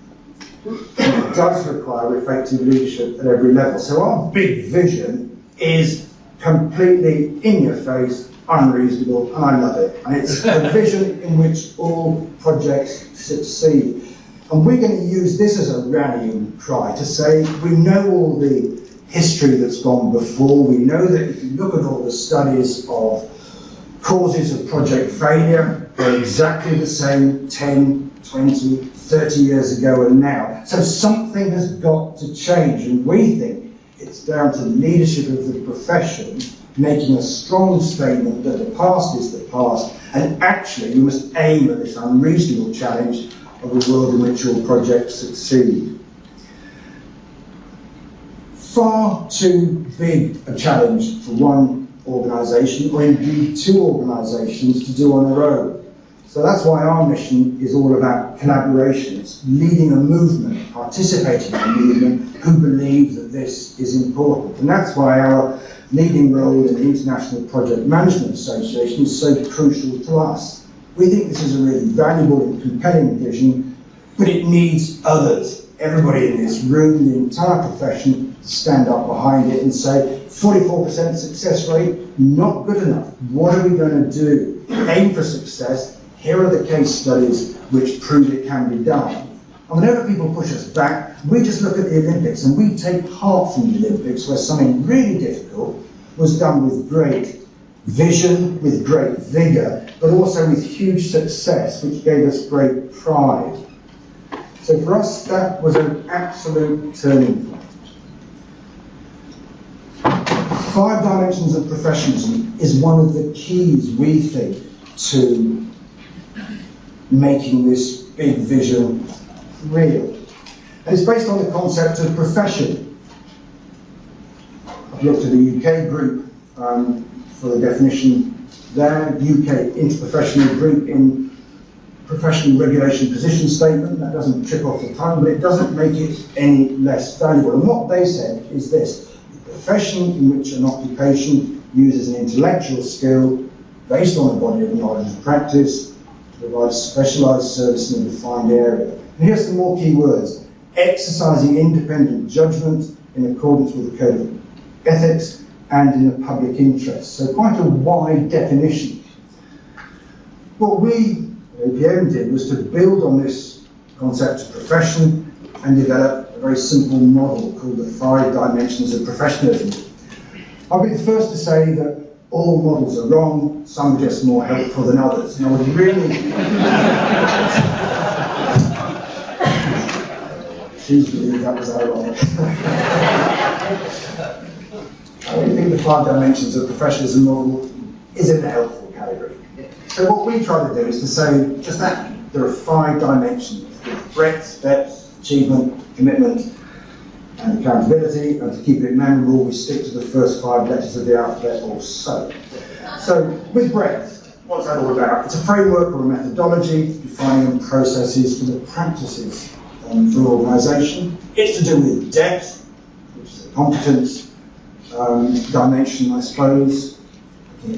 It does require effective leadership at every level. So our big vision is completely in your face, unreasonable, and I love it. And it's a vision in which all projects succeed. And we're going to use this as a rallying cry to say we know all the history that's gone before. We know that if you look at all the studies of causes of project failure, they're exactly the same 10, 20, 30 years ago and now. So something has got to change, and we think it's down to leadership of the profession making a strong statement that the past is the past, and actually we must aim at this unreasonable challenge of a world in which all projects succeed. Far too big a challenge for one organisation, or indeed two organisations, to do on their own. So that's why our mission is all about collaboration. It's leading a movement, participating in a movement who believe that this is important. And that's why our leading role in the International Project Management Association is so crucial to us. We think this is a really valuable and compelling vision, but it needs others. Everybody in this room, the entire profession, stand up behind it and say, 44% success rate, not good enough. What are we going to do? Aim for success. Here are the case studies which prove it can be done. And whenever people push us back, we just look at the Olympics and we take heart from the Olympics, where something really difficult was done with great vision, with great vigour, but also with huge success, which gave us great pride. So for us, that was an absolute turning point. 5 dimensions of professionalism is one of the keys, we think, to making this big vision real. And it's based on the concept of profession. I've looked at the UK group for the definition there. UK interprofessional group in professional regulation position statement. That doesn't trip off the tongue, but it doesn't make it any less valuable. And what they said is this: the profession in which an occupation uses an intellectual skill based on a body of knowledge and practice to provide specialised service in a defined area. And here's some more key words: exercising independent judgment in accordance with the code of ethics and in the public interest. So quite a wide definition. What we APM did was to build on this concept of profession and develop a very simple model called the 5 dimensions of professionalism. I'll be the first to say that all models are wrong, some are just more helpful than others. And I would really choose to believe that was ironic. I really think the 5 dimensions of professionalism model is in the helpful category. So what we try to do is to say just that there are 5 dimensions: breadth, depth, achievement, commitment, and accountability. And to keep it memorable, we stick to the first 5 letters of the alphabet or so. So with breadth, what's that all about? It's a framework or a methodology defining processes for the practices for an organisation. It's to do with depth, which is a competence dimension, I suppose,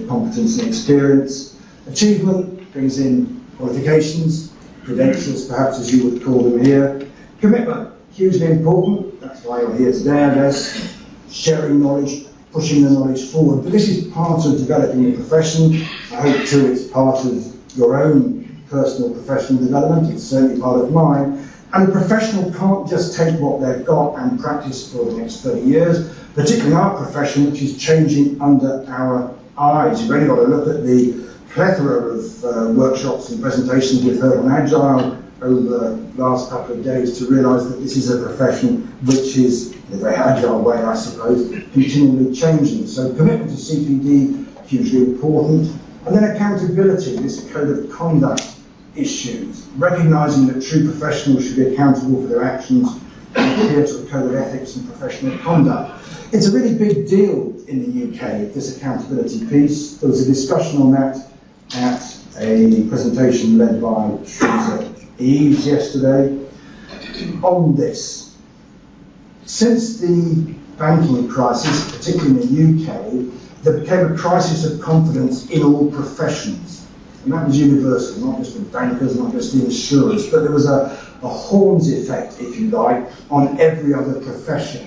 competence and experience. Achievement brings in qualifications, credentials, perhaps as you would call them here. Commitment, hugely important, that's why you're here today, I guess. Sharing knowledge, pushing the knowledge forward. But this is part of developing a profession. I hope too it's part of your own personal professional development. It's certainly part of mine. And a professional can't just take what they've got and practice for the next 30 years, particularly our profession, which is changing under our eyes. You've only got to look at the plethora of workshops and presentations we've heard on Agile over the last couple of days to realise that this is a profession which is, in a very agile way, I suppose, continually changing. So commitment to CPD, hugely important. And then accountability, this code of conduct issues, recognising that true professionals should be accountable for their actions and adhere to a code of ethics and professional conduct. It's a really big deal in the UK, this accountability piece. There was a discussion on that at a presentation led by Teresa Eves yesterday on this. Since the banking crisis, particularly in the UK, there became a crisis of confidence in all professions. And that was universal, not just with bankers, not just the insurers, but there was a horns effect, if you like, on every other profession.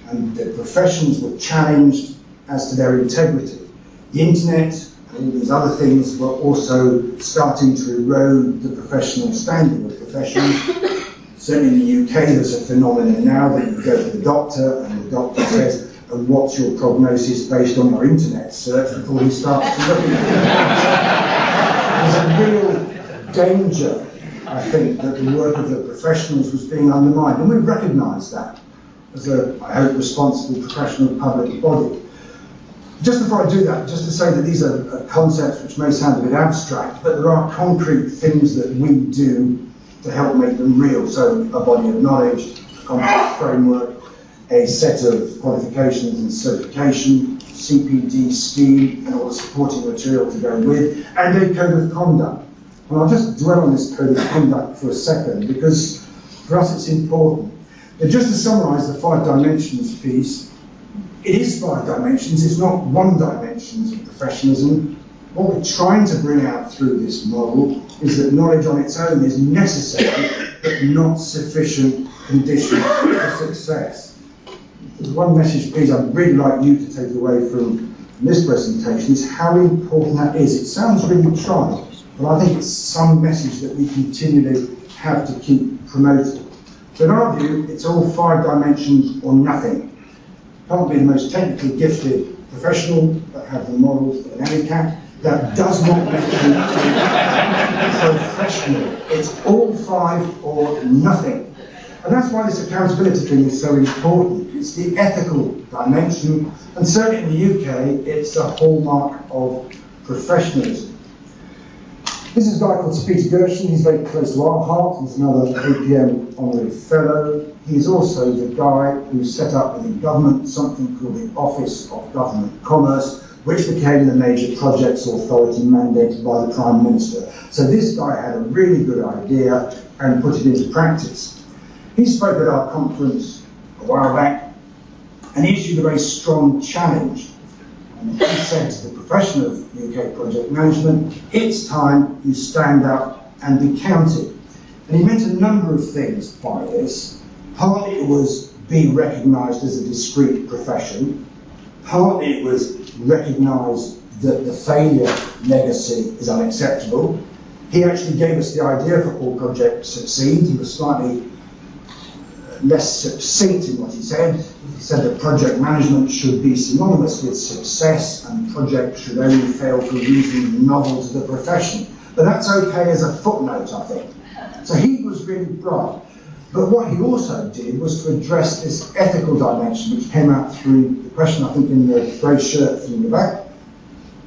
And the professions were challenged as to their integrity. The internet and all these other things were also starting to erode the professional standing of professions. Certainly in the UK, there's a phenomenon now that you go to the doctor and the doctor says, and what's your prognosis based on your internet search before he starts to look at it. There's a real danger, I think, that the work of the professionals was being undermined, and we recognise that as a, I hope, responsible professional public body. Just before I do that, just to say that these are concepts which may sound a bit abstract, but there are concrete things that we do to help make them real. So a body of knowledge, a complex framework, a set of qualifications and certification, CPD scheme, and all the supporting material to go with, and a code of conduct. And I'll just dwell on this code of conduct for a second, because for us it's important. But just to summarise the 5 dimensions piece, it is 5 dimensions, it's not 1 dimension of professionalism. What we're trying to bring out through this model is that knowledge on its own is necessary, but not sufficient condition for success. There's one message, please, I'd really like you to take away from this presentation, is how important that is. It sounds really trite, but I think it's some message that we continually have to keep promoting. So in our view, it's all 5 dimensions or nothing. Can't be the most technically gifted professional that have the models for an ACAT. That does not make you professional. It's all 5 or nothing. And that's why this accountability thing is so important. It's the ethical dimension, and certainly in the UK, it's a hallmark of professionalism. This is a guy called Sir Peter Gershon. He's very close to our heart. He's another APM honorary fellow. He's also the guy who set up within government something called the Office of Government Commerce which became the major projects authority mandated by the Prime Minister. So this guy had a really good idea and put it into practice. He spoke at our conference a while back, and he issued a very strong challenge. And he said to the profession of UK project management, it's time you stand up and be counted. And he meant a number of things by this. Partly it was be recognised as a discrete profession. Partly it was recognise that the failure legacy is unacceptable. He actually gave us the idea for all projects succeed. He was slightly less succinct in what he said. He said that project management should be synonymous with success and projects should only fail for reasons novel to the profession. But that's okay as a footnote, I think. So he was really bright. But what he also did was to address this ethical dimension, which came out through the question, I think, in the grey shirt in the back.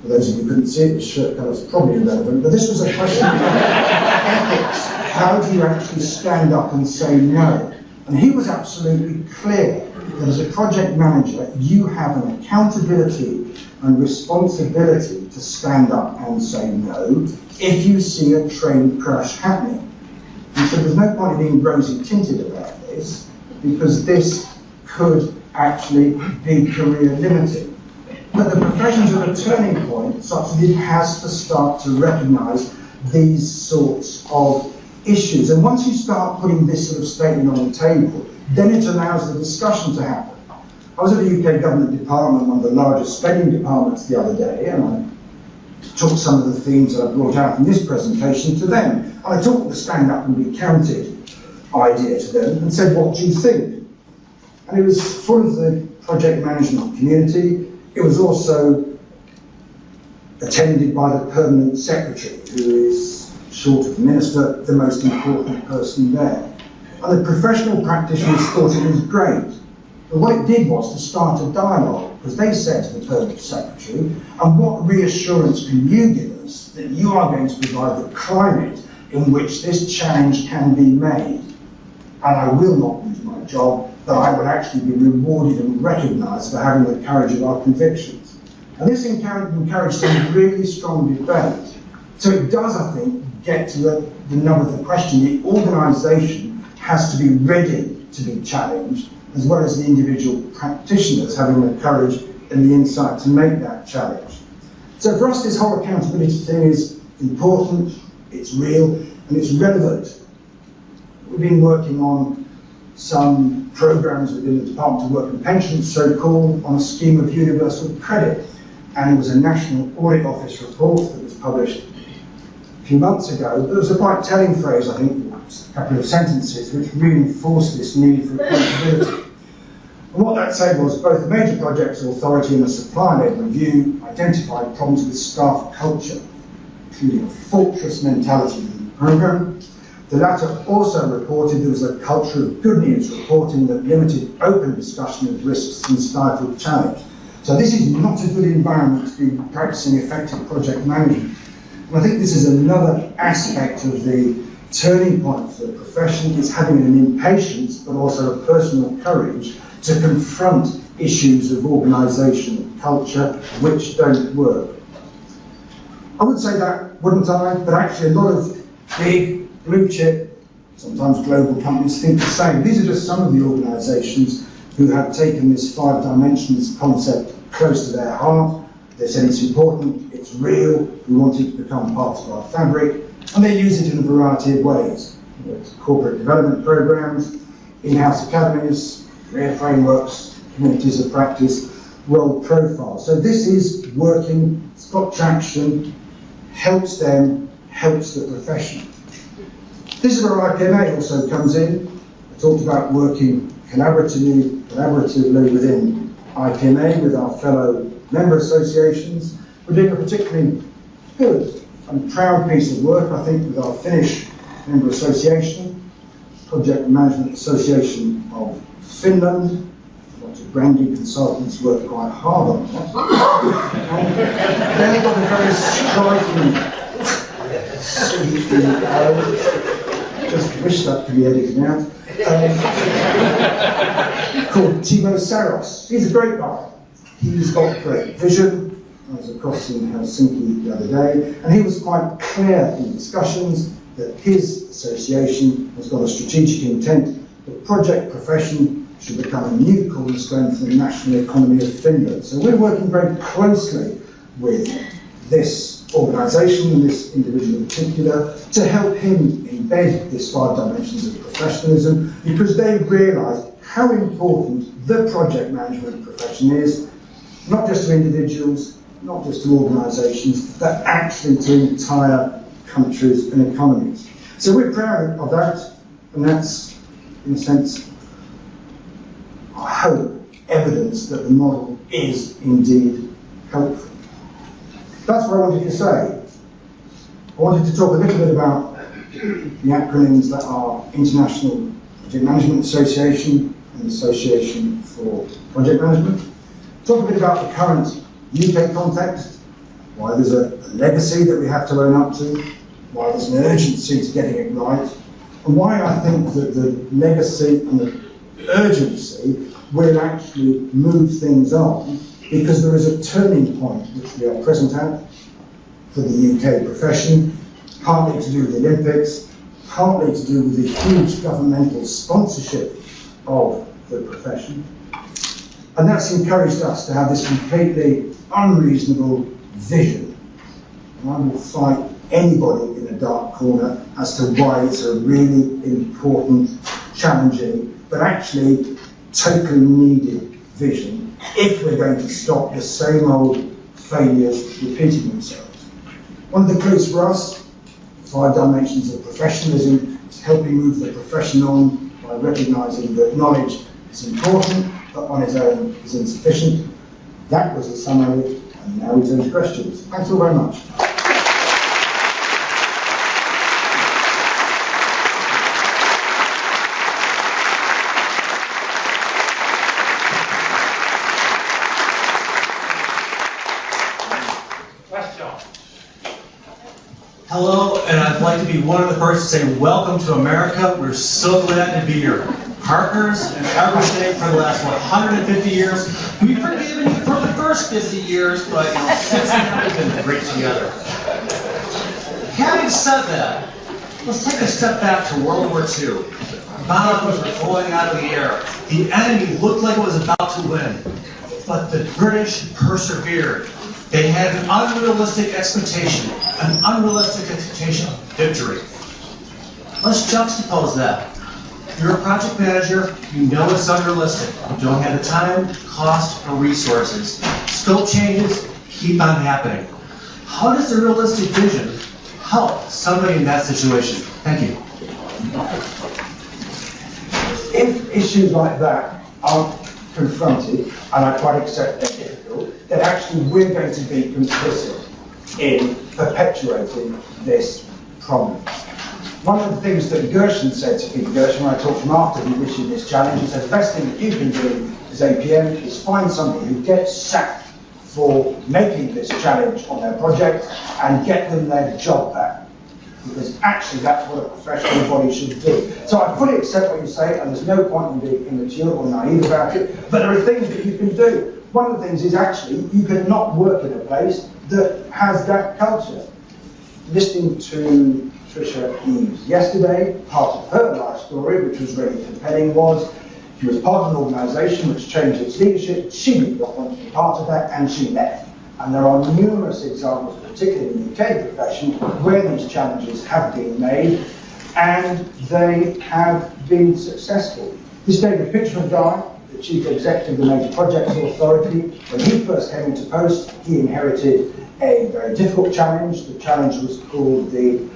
For those of you who couldn't see it, the shirt colour is probably irrelevant, but this was a question about ethics. How do you actually stand up and say no? And he was absolutely clear that as a project manager, you have an accountability and responsibility to stand up and say no if you see a train crash happening. And so there's no point in being rosy-tinted about this, because this could actually be career limiting. But the profession's at a turning point such that it has to start to recognise these sorts of issues. And once you start putting this sort of statement on the table, then it allows the discussion to happen. I was at the UK government department, one of the largest spending departments, the other day, and I took some of the themes that I brought out in this presentation to them. And I took the stand up and be counted idea to them and said, what do you think? And it was full of the project management community. It was also attended by the permanent secretary, who is, short of the minister, the most important person there. And the professional practitioners thought it was great. But what it did was to start a dialogue, because they said to the permanent secretary, and what reassurance can you give us that you are going to provide the climate in which this challenge can be made? And I will not lose my job, but I will actually be rewarded and recognised for having the courage of our convictions. And this encouraged some really strong debate. So it does, I think, get to the nub of the question. The organisation has to be ready to be challenged, as well as the individual practitioners having the courage and the insight to make that challenge. So for us, this whole accountability thing is important, it's real, and it's relevant. We've been working on some programs within the Department of Work and Pensions, so-called, on a scheme of universal credit. And it was a National Audit Office report that was published a few months ago. There was a quite telling phrase, I think, a couple of sentences, which reinforced this need for accountability. And what that said was both the Major Projects Authority and the Supply-led Review identified problems with staff culture, including a fortress mentality in the programme. The latter also reported there was a culture of good news reporting that limited open discussion of risks and stifled challenge. So this is not a good environment to be practicing effective project management. And I think this is another aspect of the turning point for the profession, is having an impatience but also a personal courage to confront issues of organisation and culture which don't work. I would say that, wouldn't I? But actually a lot of big, blue chip, sometimes global companies think the same. These are just some of the organisations who have taken this 5 dimensions concept close to their heart. They said it's important, it's real, we want it to become part of our fabric, and they use it in a variety of ways. Corporate development programs, in-house academies, career frameworks, communities of practice, role profiles. So this is working, it's got traction, helps them, helps the profession. This is where IPMA also comes in. I talked about working collaboratively within IPMA with our fellow member associations. We're doing a particularly good and proud piece of work, I think, with our Finnish member association, Project Management Association of Finland. Lots of branding consultants work quite hard on that. And they've got a very striking CEO, just wish that could be edited out, called Timo Saros. He's a great guy. He's got great vision, I was across in Helsinki the other day, and he was quite clear in discussions that his association has got a strategic intent that project profession should become a new cornerstone for the national economy of Finland. So we're working very closely with this organisation and this individual in particular to help him embed this 5 dimensions of professionalism, because they realise how important the project management profession is, not just to individuals, not just to organisations, but actually to entire countries and economies. So we're proud of that, and that's, in a sense, I hope, evidence that the model is indeed helpful. That's what I wanted to say. I wanted to talk a little bit about the acronyms that are International Project Management Association and Association for Project Management. Talk a bit about the current UK context, why there's a legacy that we have to own up to, why there's an urgency to getting it right, and why I think that the legacy and the urgency will actually move things on, because there is a turning point which we are present at for the UK profession, partly to do with the Olympics, partly to do with the huge governmental sponsorship of the profession. And that's encouraged us to have this completely unreasonable vision. And I will fight anybody in a dark corner as to why it's a really important, challenging, but actually totally needed vision if we're going to stop the same old failures repeating themselves. One of the clues for us, 5 dimensions of professionalism, is helping move the profession on by recognising that knowledge is important, but on its own is insufficient. That was the summary, and now we turn to questions. Thanks all very much. Hello, and I'd like to be one of the first to say welcome to America. We're so glad to be your partners and everything for the last, 150 years. We've forgiven you for the first 50 years, but since then we've been great together. Having said that, let's take a step back to World War II. Bombs were falling out of the air. The enemy looked like it was about to win, but the British persevered. They had an unrealistic expectation of victory. Let's juxtapose that. You're a project manager, you know it's unrealistic. You don't have the time, cost, or resources. Scope changes keep on happening. How does the realistic vision help somebody in that situation? Thank you. If issues like that aren't confronted, and I quite accept they're difficult, then actually we're going to be complicit in perpetuating this problem. One of the things that Gershon said to Peter Gershon when I talked to him after he issued this challenge, he said the best thing that you can do as APM is find somebody who gets sacked for making this challenge on their project and get them their job back. Because actually that's what a professional body should do. So I fully accept what you say, and there's no point in being immature or naive about it, but there are things that you can do. One of the things is actually you can not work in a place that has that culture. Listening to Trisha Eves yesterday, part of her life story, which was really compelling, was she was part of an organisation which changed its leadership, she did not want to be part of that, and she left. And there are numerous examples, particularly in the UK profession, where these challenges have been made, and they have been successful. This David Pitchford guy, the Chief Executive of the Major Projects Authority, when he first came into post, he inherited a very difficult challenge. The challenge was called the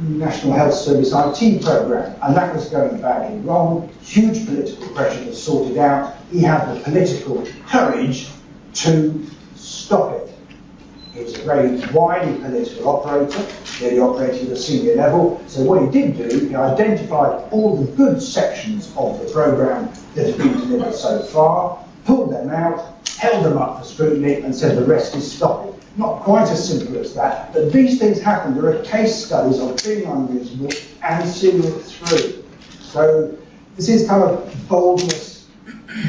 National Health Service IT programme, and that was going badly wrong. Huge political pressure to sort it out. He had the political courage to stop it. He was a very widely political operator, really operating at a senior level. So what he did do, he identified all the good sections of the programme that had been delivered so far, pulled them out, held them up for scrutiny, and said the rest is stopping. Not quite as simple as that, but these things happen. There are case studies of being unreasonable and seeing it through. So this is kind of boldness,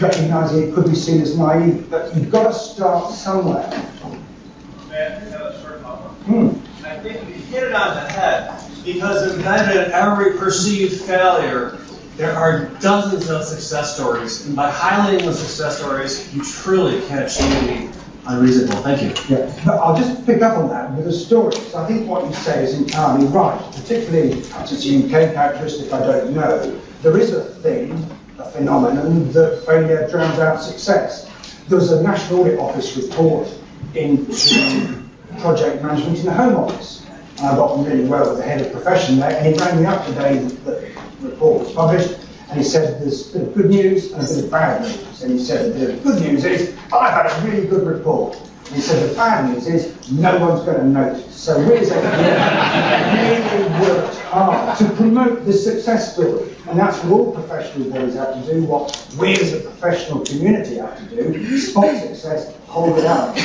recognising it could be seen as naive, but you've got to start somewhere. I think you hit it on the head, because embedded in every perceived failure, there are dozens of success stories, and by highlighting those success stories, you truly can achieve unreasonable. Thank you. Yeah, but I'll just pick up on that with a story. So I think what you say is entirely right, particularly, perhaps it's a UK characteristic, I don't know. There is a thing, a phenomenon, that failure drowns out success. There was a National Audit Office report into project management in the Home Office. And I got on really well with the head of profession there, and he rang me up today that the report was published, and he said there's a bit of good news and a bit of bad news. And he said the bit of good news is, I've had a really good report. And he said the bad news is, no one's going to notice. So we as a really worked hard to promote the success story. And that's what all professional bodies have to do, what we as a professional community have to do, spot success, hold it up. You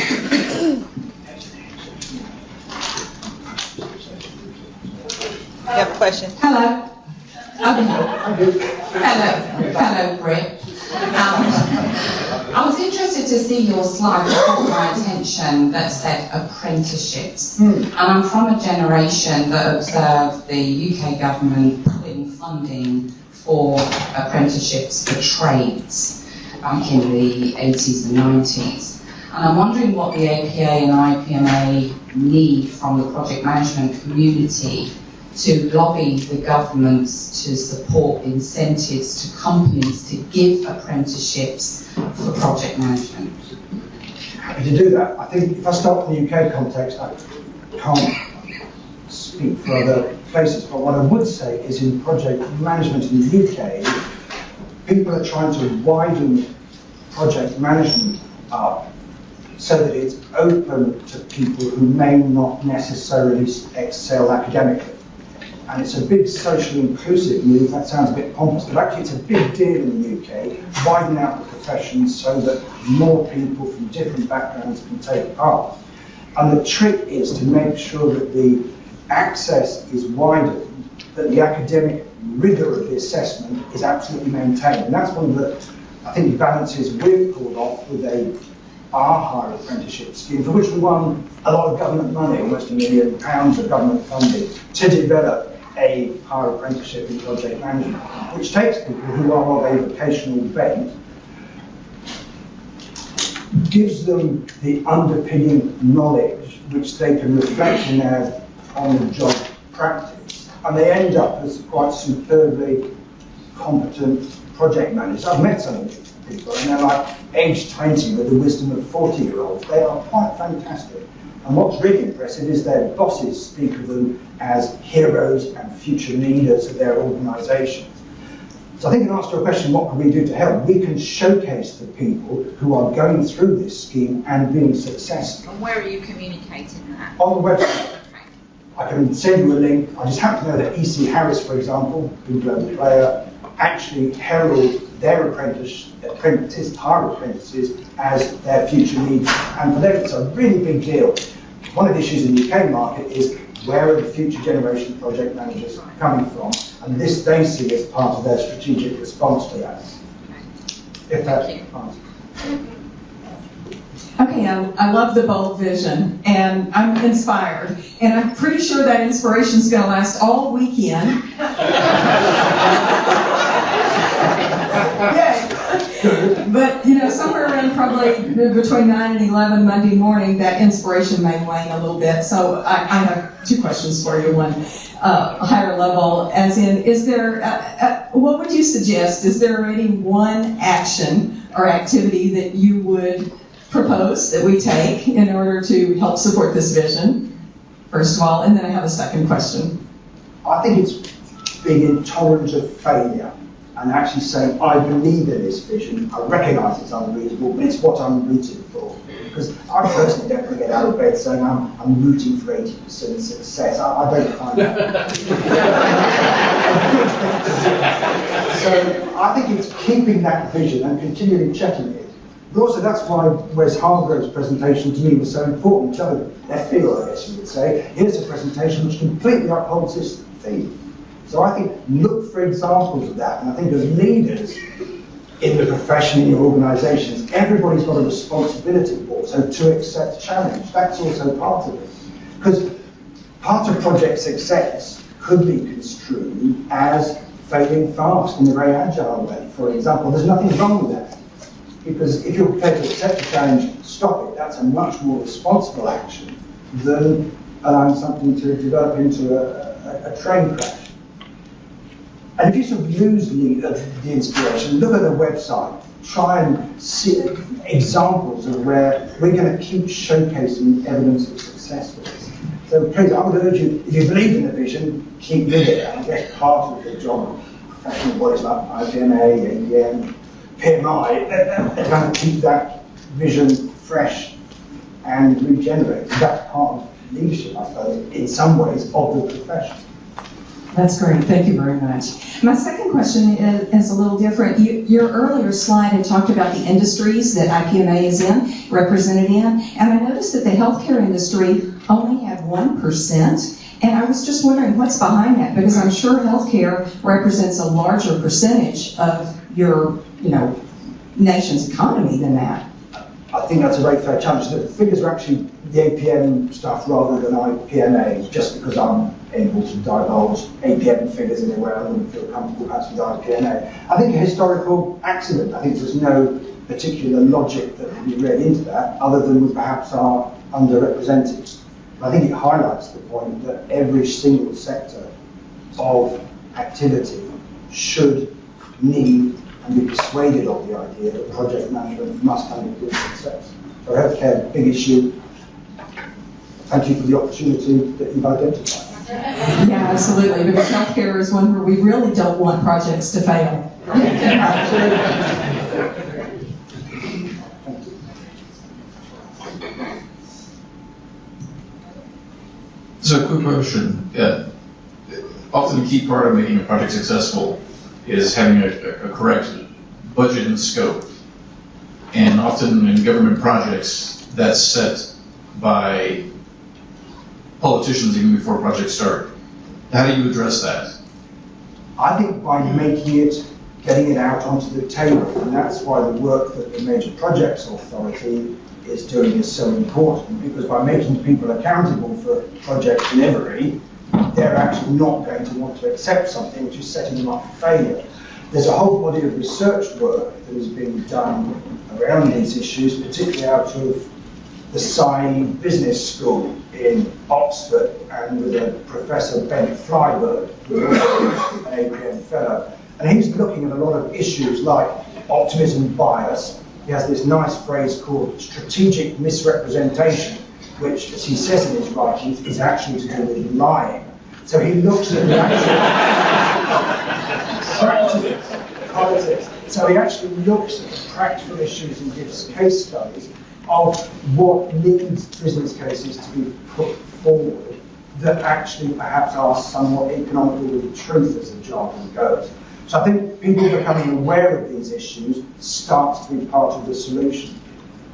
have a question? Hello. Hello, Brett. I was interested to see your slide that caught my attention that said apprenticeships. And I'm from a generation that observed the UK government putting funding for apprenticeships for trades back in the 80s and 90s. And I'm wondering what the APA and IPMA need from the project management community to lobby the governments to support incentives to companies to give apprenticeships for project management. Happy to do that. I think if I start in the UK context, I can't speak for other places, but what I would say is in project management in the UK, people are trying to widen project management up so that it's open to people who may not necessarily excel academically. And it's a big socially inclusive move. That sounds a bit pompous, but actually it's a big deal in the UK, widen out the professions so that more people from different backgrounds can take part. And the trick is to make sure that the access is widened, that the academic rigour of the assessment is absolutely maintained. And that's one of the, I think, balances we've pulled off with our higher apprenticeship scheme, for which we won a lot of government money, almost £1 million of government funding, to develop a higher apprenticeship in project management, which takes people who are of a vocational bent, gives them the underpinning knowledge which they can reflect in their on-the-job practice, and they end up as quite superbly competent project managers. I've met some of these people, and they're like age 20 with the wisdom of 40-year-olds. They are quite fantastic. And what's really impressive is their bosses speak of them as heroes and future leaders of their organisations. So I think in answer to your question, what can we do to help? We can showcase the people who are going through this scheme and being successful. And where are you communicating that? On the website. I can send you a link. I just happen to know that EC Harris, for example, who's a global player, actually herald their higher apprentices as their future leaders. And for them, it's a really big deal. One of the issues in the UK market is where are the future generation project managers coming from? And this they see as part of their strategic response to that. If that answers. Okay, I love the bold vision, and I'm inspired. And I'm pretty sure that inspiration is going to last all weekend. Yay! But, somewhere around probably between 9 and 11 Monday morning, that inspiration may wane a little bit. So I have two questions for you. One, higher level, as in, is there, what would you suggest? Is there already one action or activity that you would propose that we take in order to help support this vision, first of all? And then I have a second question. I think it's being intolerant of failure and actually saying, I believe in this vision, I recognise it's unreasonable, but it's what I'm rooting for. Because I personally don't want to get out of bed saying I'm rooting for 80% success. I don't find that. So I think it's keeping that vision and continually checking it. But also that's why Wes Hargrove's presentation to me was so important. Left field, I guess you would say. Here's a presentation which completely upholds this theme. So I think look for examples of that, and I think as leaders, in the profession, in your organisations, everybody's got a responsibility also to accept challenge. That's also part of it. Because part of project success could be construed as failing fast in a very agile way. For example, there's nothing wrong with that. Because if you're prepared to accept a challenge, stop it, that's a much more responsible action than allowing something to develop into a train crash. And if you sort of lose the inspiration, look at the website, try and see examples of where we're going to keep showcasing evidence of success with this. So please, I would urge you, if you believe in the vision, keep with it. I guess part of the job of professional bodies like IPMA, ADM, PMI, they're trying to keep that vision fresh and regenerate. That's part of leadership, I suppose, in some ways, of the profession. That's great. Thank you very much. My second question is a little different. Your earlier slide had talked about the industries that IPMA is represented in, and I noticed that the healthcare industry only had 1%, and I was just wondering what's behind that, because I'm sure healthcare represents a larger percentage of your, nation's economy than that. I think that's a very fair challenge. The figures are actually the APM stuff rather than IPMA, just because I'm able to divulge APM figures in a way I wouldn't feel comfortable perhaps with IPMA. I think a historical accident. I think there's no particular logic that can be read into that other than we perhaps are underrepresented. I think it highlights the point that every single sector of activity should need and be persuaded of the idea that project management must underpin success. So healthcare, big issue. Thank you for the opportunity that you've identified. Yeah, absolutely, because healthcare is one where we really don't want projects to fail. So, quick question. Often a key part of making a project successful is having a correct budget and scope. And often in government projects, that's set by politicians even before projects start. How do you address that? I think by getting it out onto the table, and that's why the work that the Major Projects Authority is doing is so important, because by making people accountable for project delivery, they're actually not going to want to accept something which is setting them up for failure. There's a whole body of research work that is being done around these issues, particularly out of the SCI Business School in Oxford, and with a Professor Ben Flyberg, who is an APM fellow. And he's looking at a lot of issues like optimism bias. He has this nice phrase called strategic misrepresentation, which, as he says in his writings, is actually to do with lying. So he looks at the actual politics. So he actually looks at the practical issues and gives case studies of what needs business cases to be put forward that actually perhaps are somewhat economical with the truth, as the jargon goes. So I think people becoming aware of these issues starts to be part of the solution.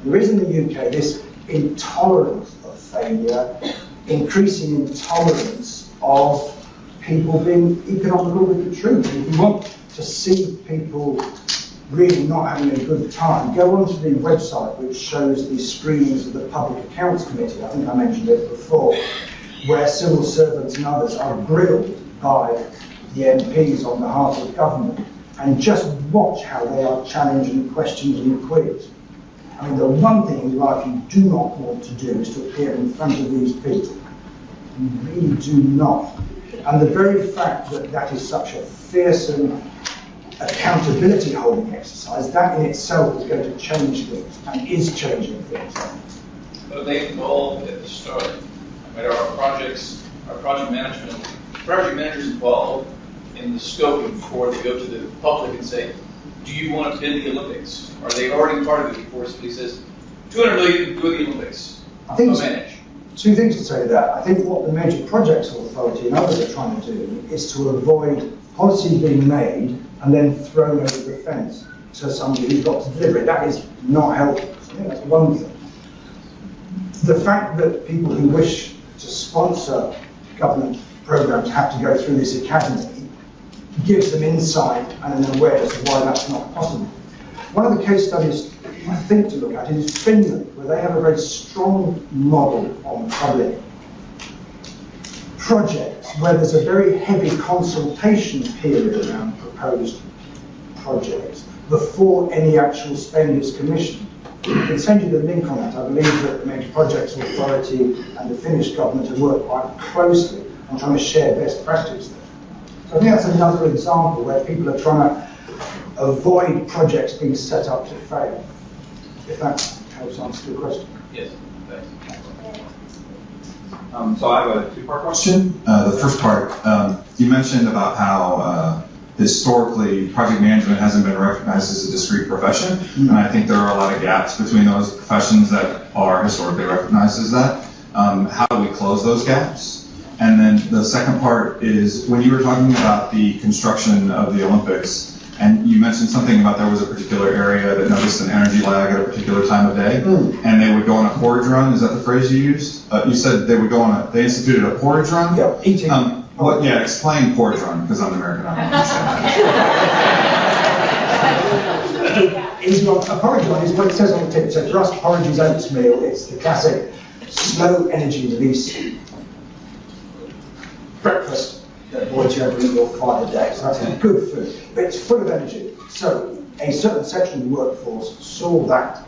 There is in the UK this intolerance of failure, increasing intolerance of people being economical with the truth. If you want to see people really not having a good time, go onto the website which shows the screenings of the Public Accounts Committee. I think I mentioned it before, where civil servants and others are grilled by the MPs on behalf of government, and just watch how they are challenged and questioned and quizzed. I mean, the one thing in life you do not want to do is to appear in front of these people. You really do not. And the very fact that that is such a fearsome accountability holding exercise, that in itself is going to change things, and is changing things. But are they involved at the start? I mean, our project managers involved in the scoping before they go to the public and say, do you want to attend the Olympics? Are they already part of it before somebody says, 200 million to do the Olympics? I think manage. Two things to say to that. I think what the Major Projects Authority and others are trying to do is to avoid policy being made and then thrown over the fence to somebody who's got to deliver it. That is not helpful. I think that's one thing. The fact that people who wish to sponsor government programs have to go through this academy gives them insight and an awareness of why that's not possible. One of the case studies I think to look at is Finland, where they have a very strong model on public projects, where there's a very heavy consultation period around proposed projects before any actual spend is commissioned. I can send you the link on that. I believe that the Major Projects Authority and the Finnish government have worked quite closely on trying to share best practice there. So I think that's another example where people are trying to avoid projects being set up to fail. If that helps answer the question. Yes, thanks. So I have a two-part question. The first part, you mentioned about how historically project management hasn't been recognized as a discrete profession, and I think there are a lot of gaps between those professions that are historically recognized as that. How do we close those gaps? And then the second part is when you were talking about the construction of the Olympics, and you mentioned something about there was a particular area that noticed an energy lag at a particular time of day, and they would go on a porridge run. Is that the phrase you used? You said they would go on they instituted a porridge run? Yeah, eating. Explain porridge run, because I'm American. I don't understand. A porridge run is what it says on the tip. So for us, porridge is oatmeal. It's the classic slow energy release breakfast that boys you eat or quite a day. So that's good food, but it's full of energy. So a certain section of the workforce saw that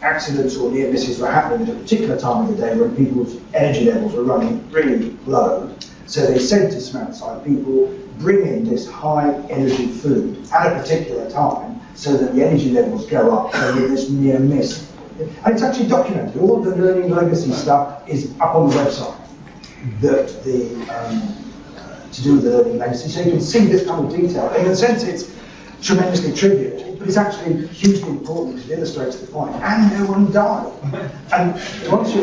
accidents or near misses were happening at a particular time of the day when people's energy levels were running really low. So they said to some outside people, bring in this high energy food at a particular time so that the energy levels go up so that this near miss. And it's actually documented. All the learning legacy stuff is up on the website. To do with the learning legacy, so you can see this kind of detail. In a sense, it's tremendously trivial, but it's actually hugely important because it illustrates the point. And no one died. And to answer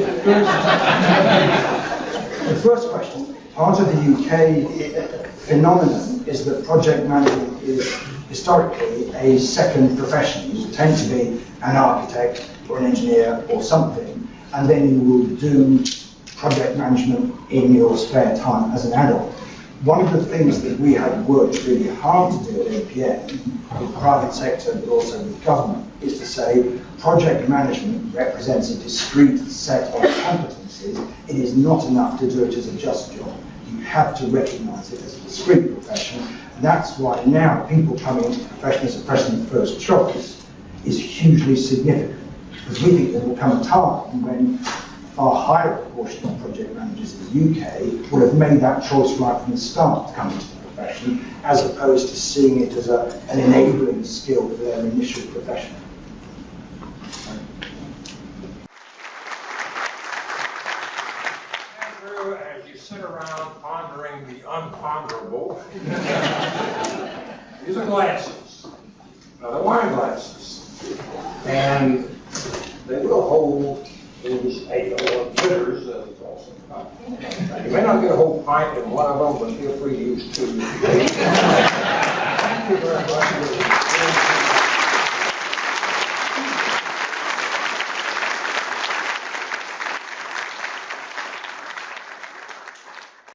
the first question, part of the UK phenomenon is that project management is historically a second profession. You tend to be an architect or an engineer or something, and then you will do project management in your spare time as an adult. One of the things that we have worked really hard to do at APN, with the private sector but also with government, is to say project management represents a discrete set of competencies. It is not enough to do it as a just job. You have to recognise it as a discrete profession, and that's why now people coming into the profession as a professional first choice is hugely significant, because we think there will come a time when far higher proportion of project managers in the UK will have made that choice right from the start to come into the profession, as opposed to seeing it as an enabling skill for their initial profession. Andrew, as you sit around pondering the unponderable, these are glasses. Now, they're wine glasses. And they will hold these ale or bitters, as it's also called. You may not get a whole pint in one of them, but feel free to use two.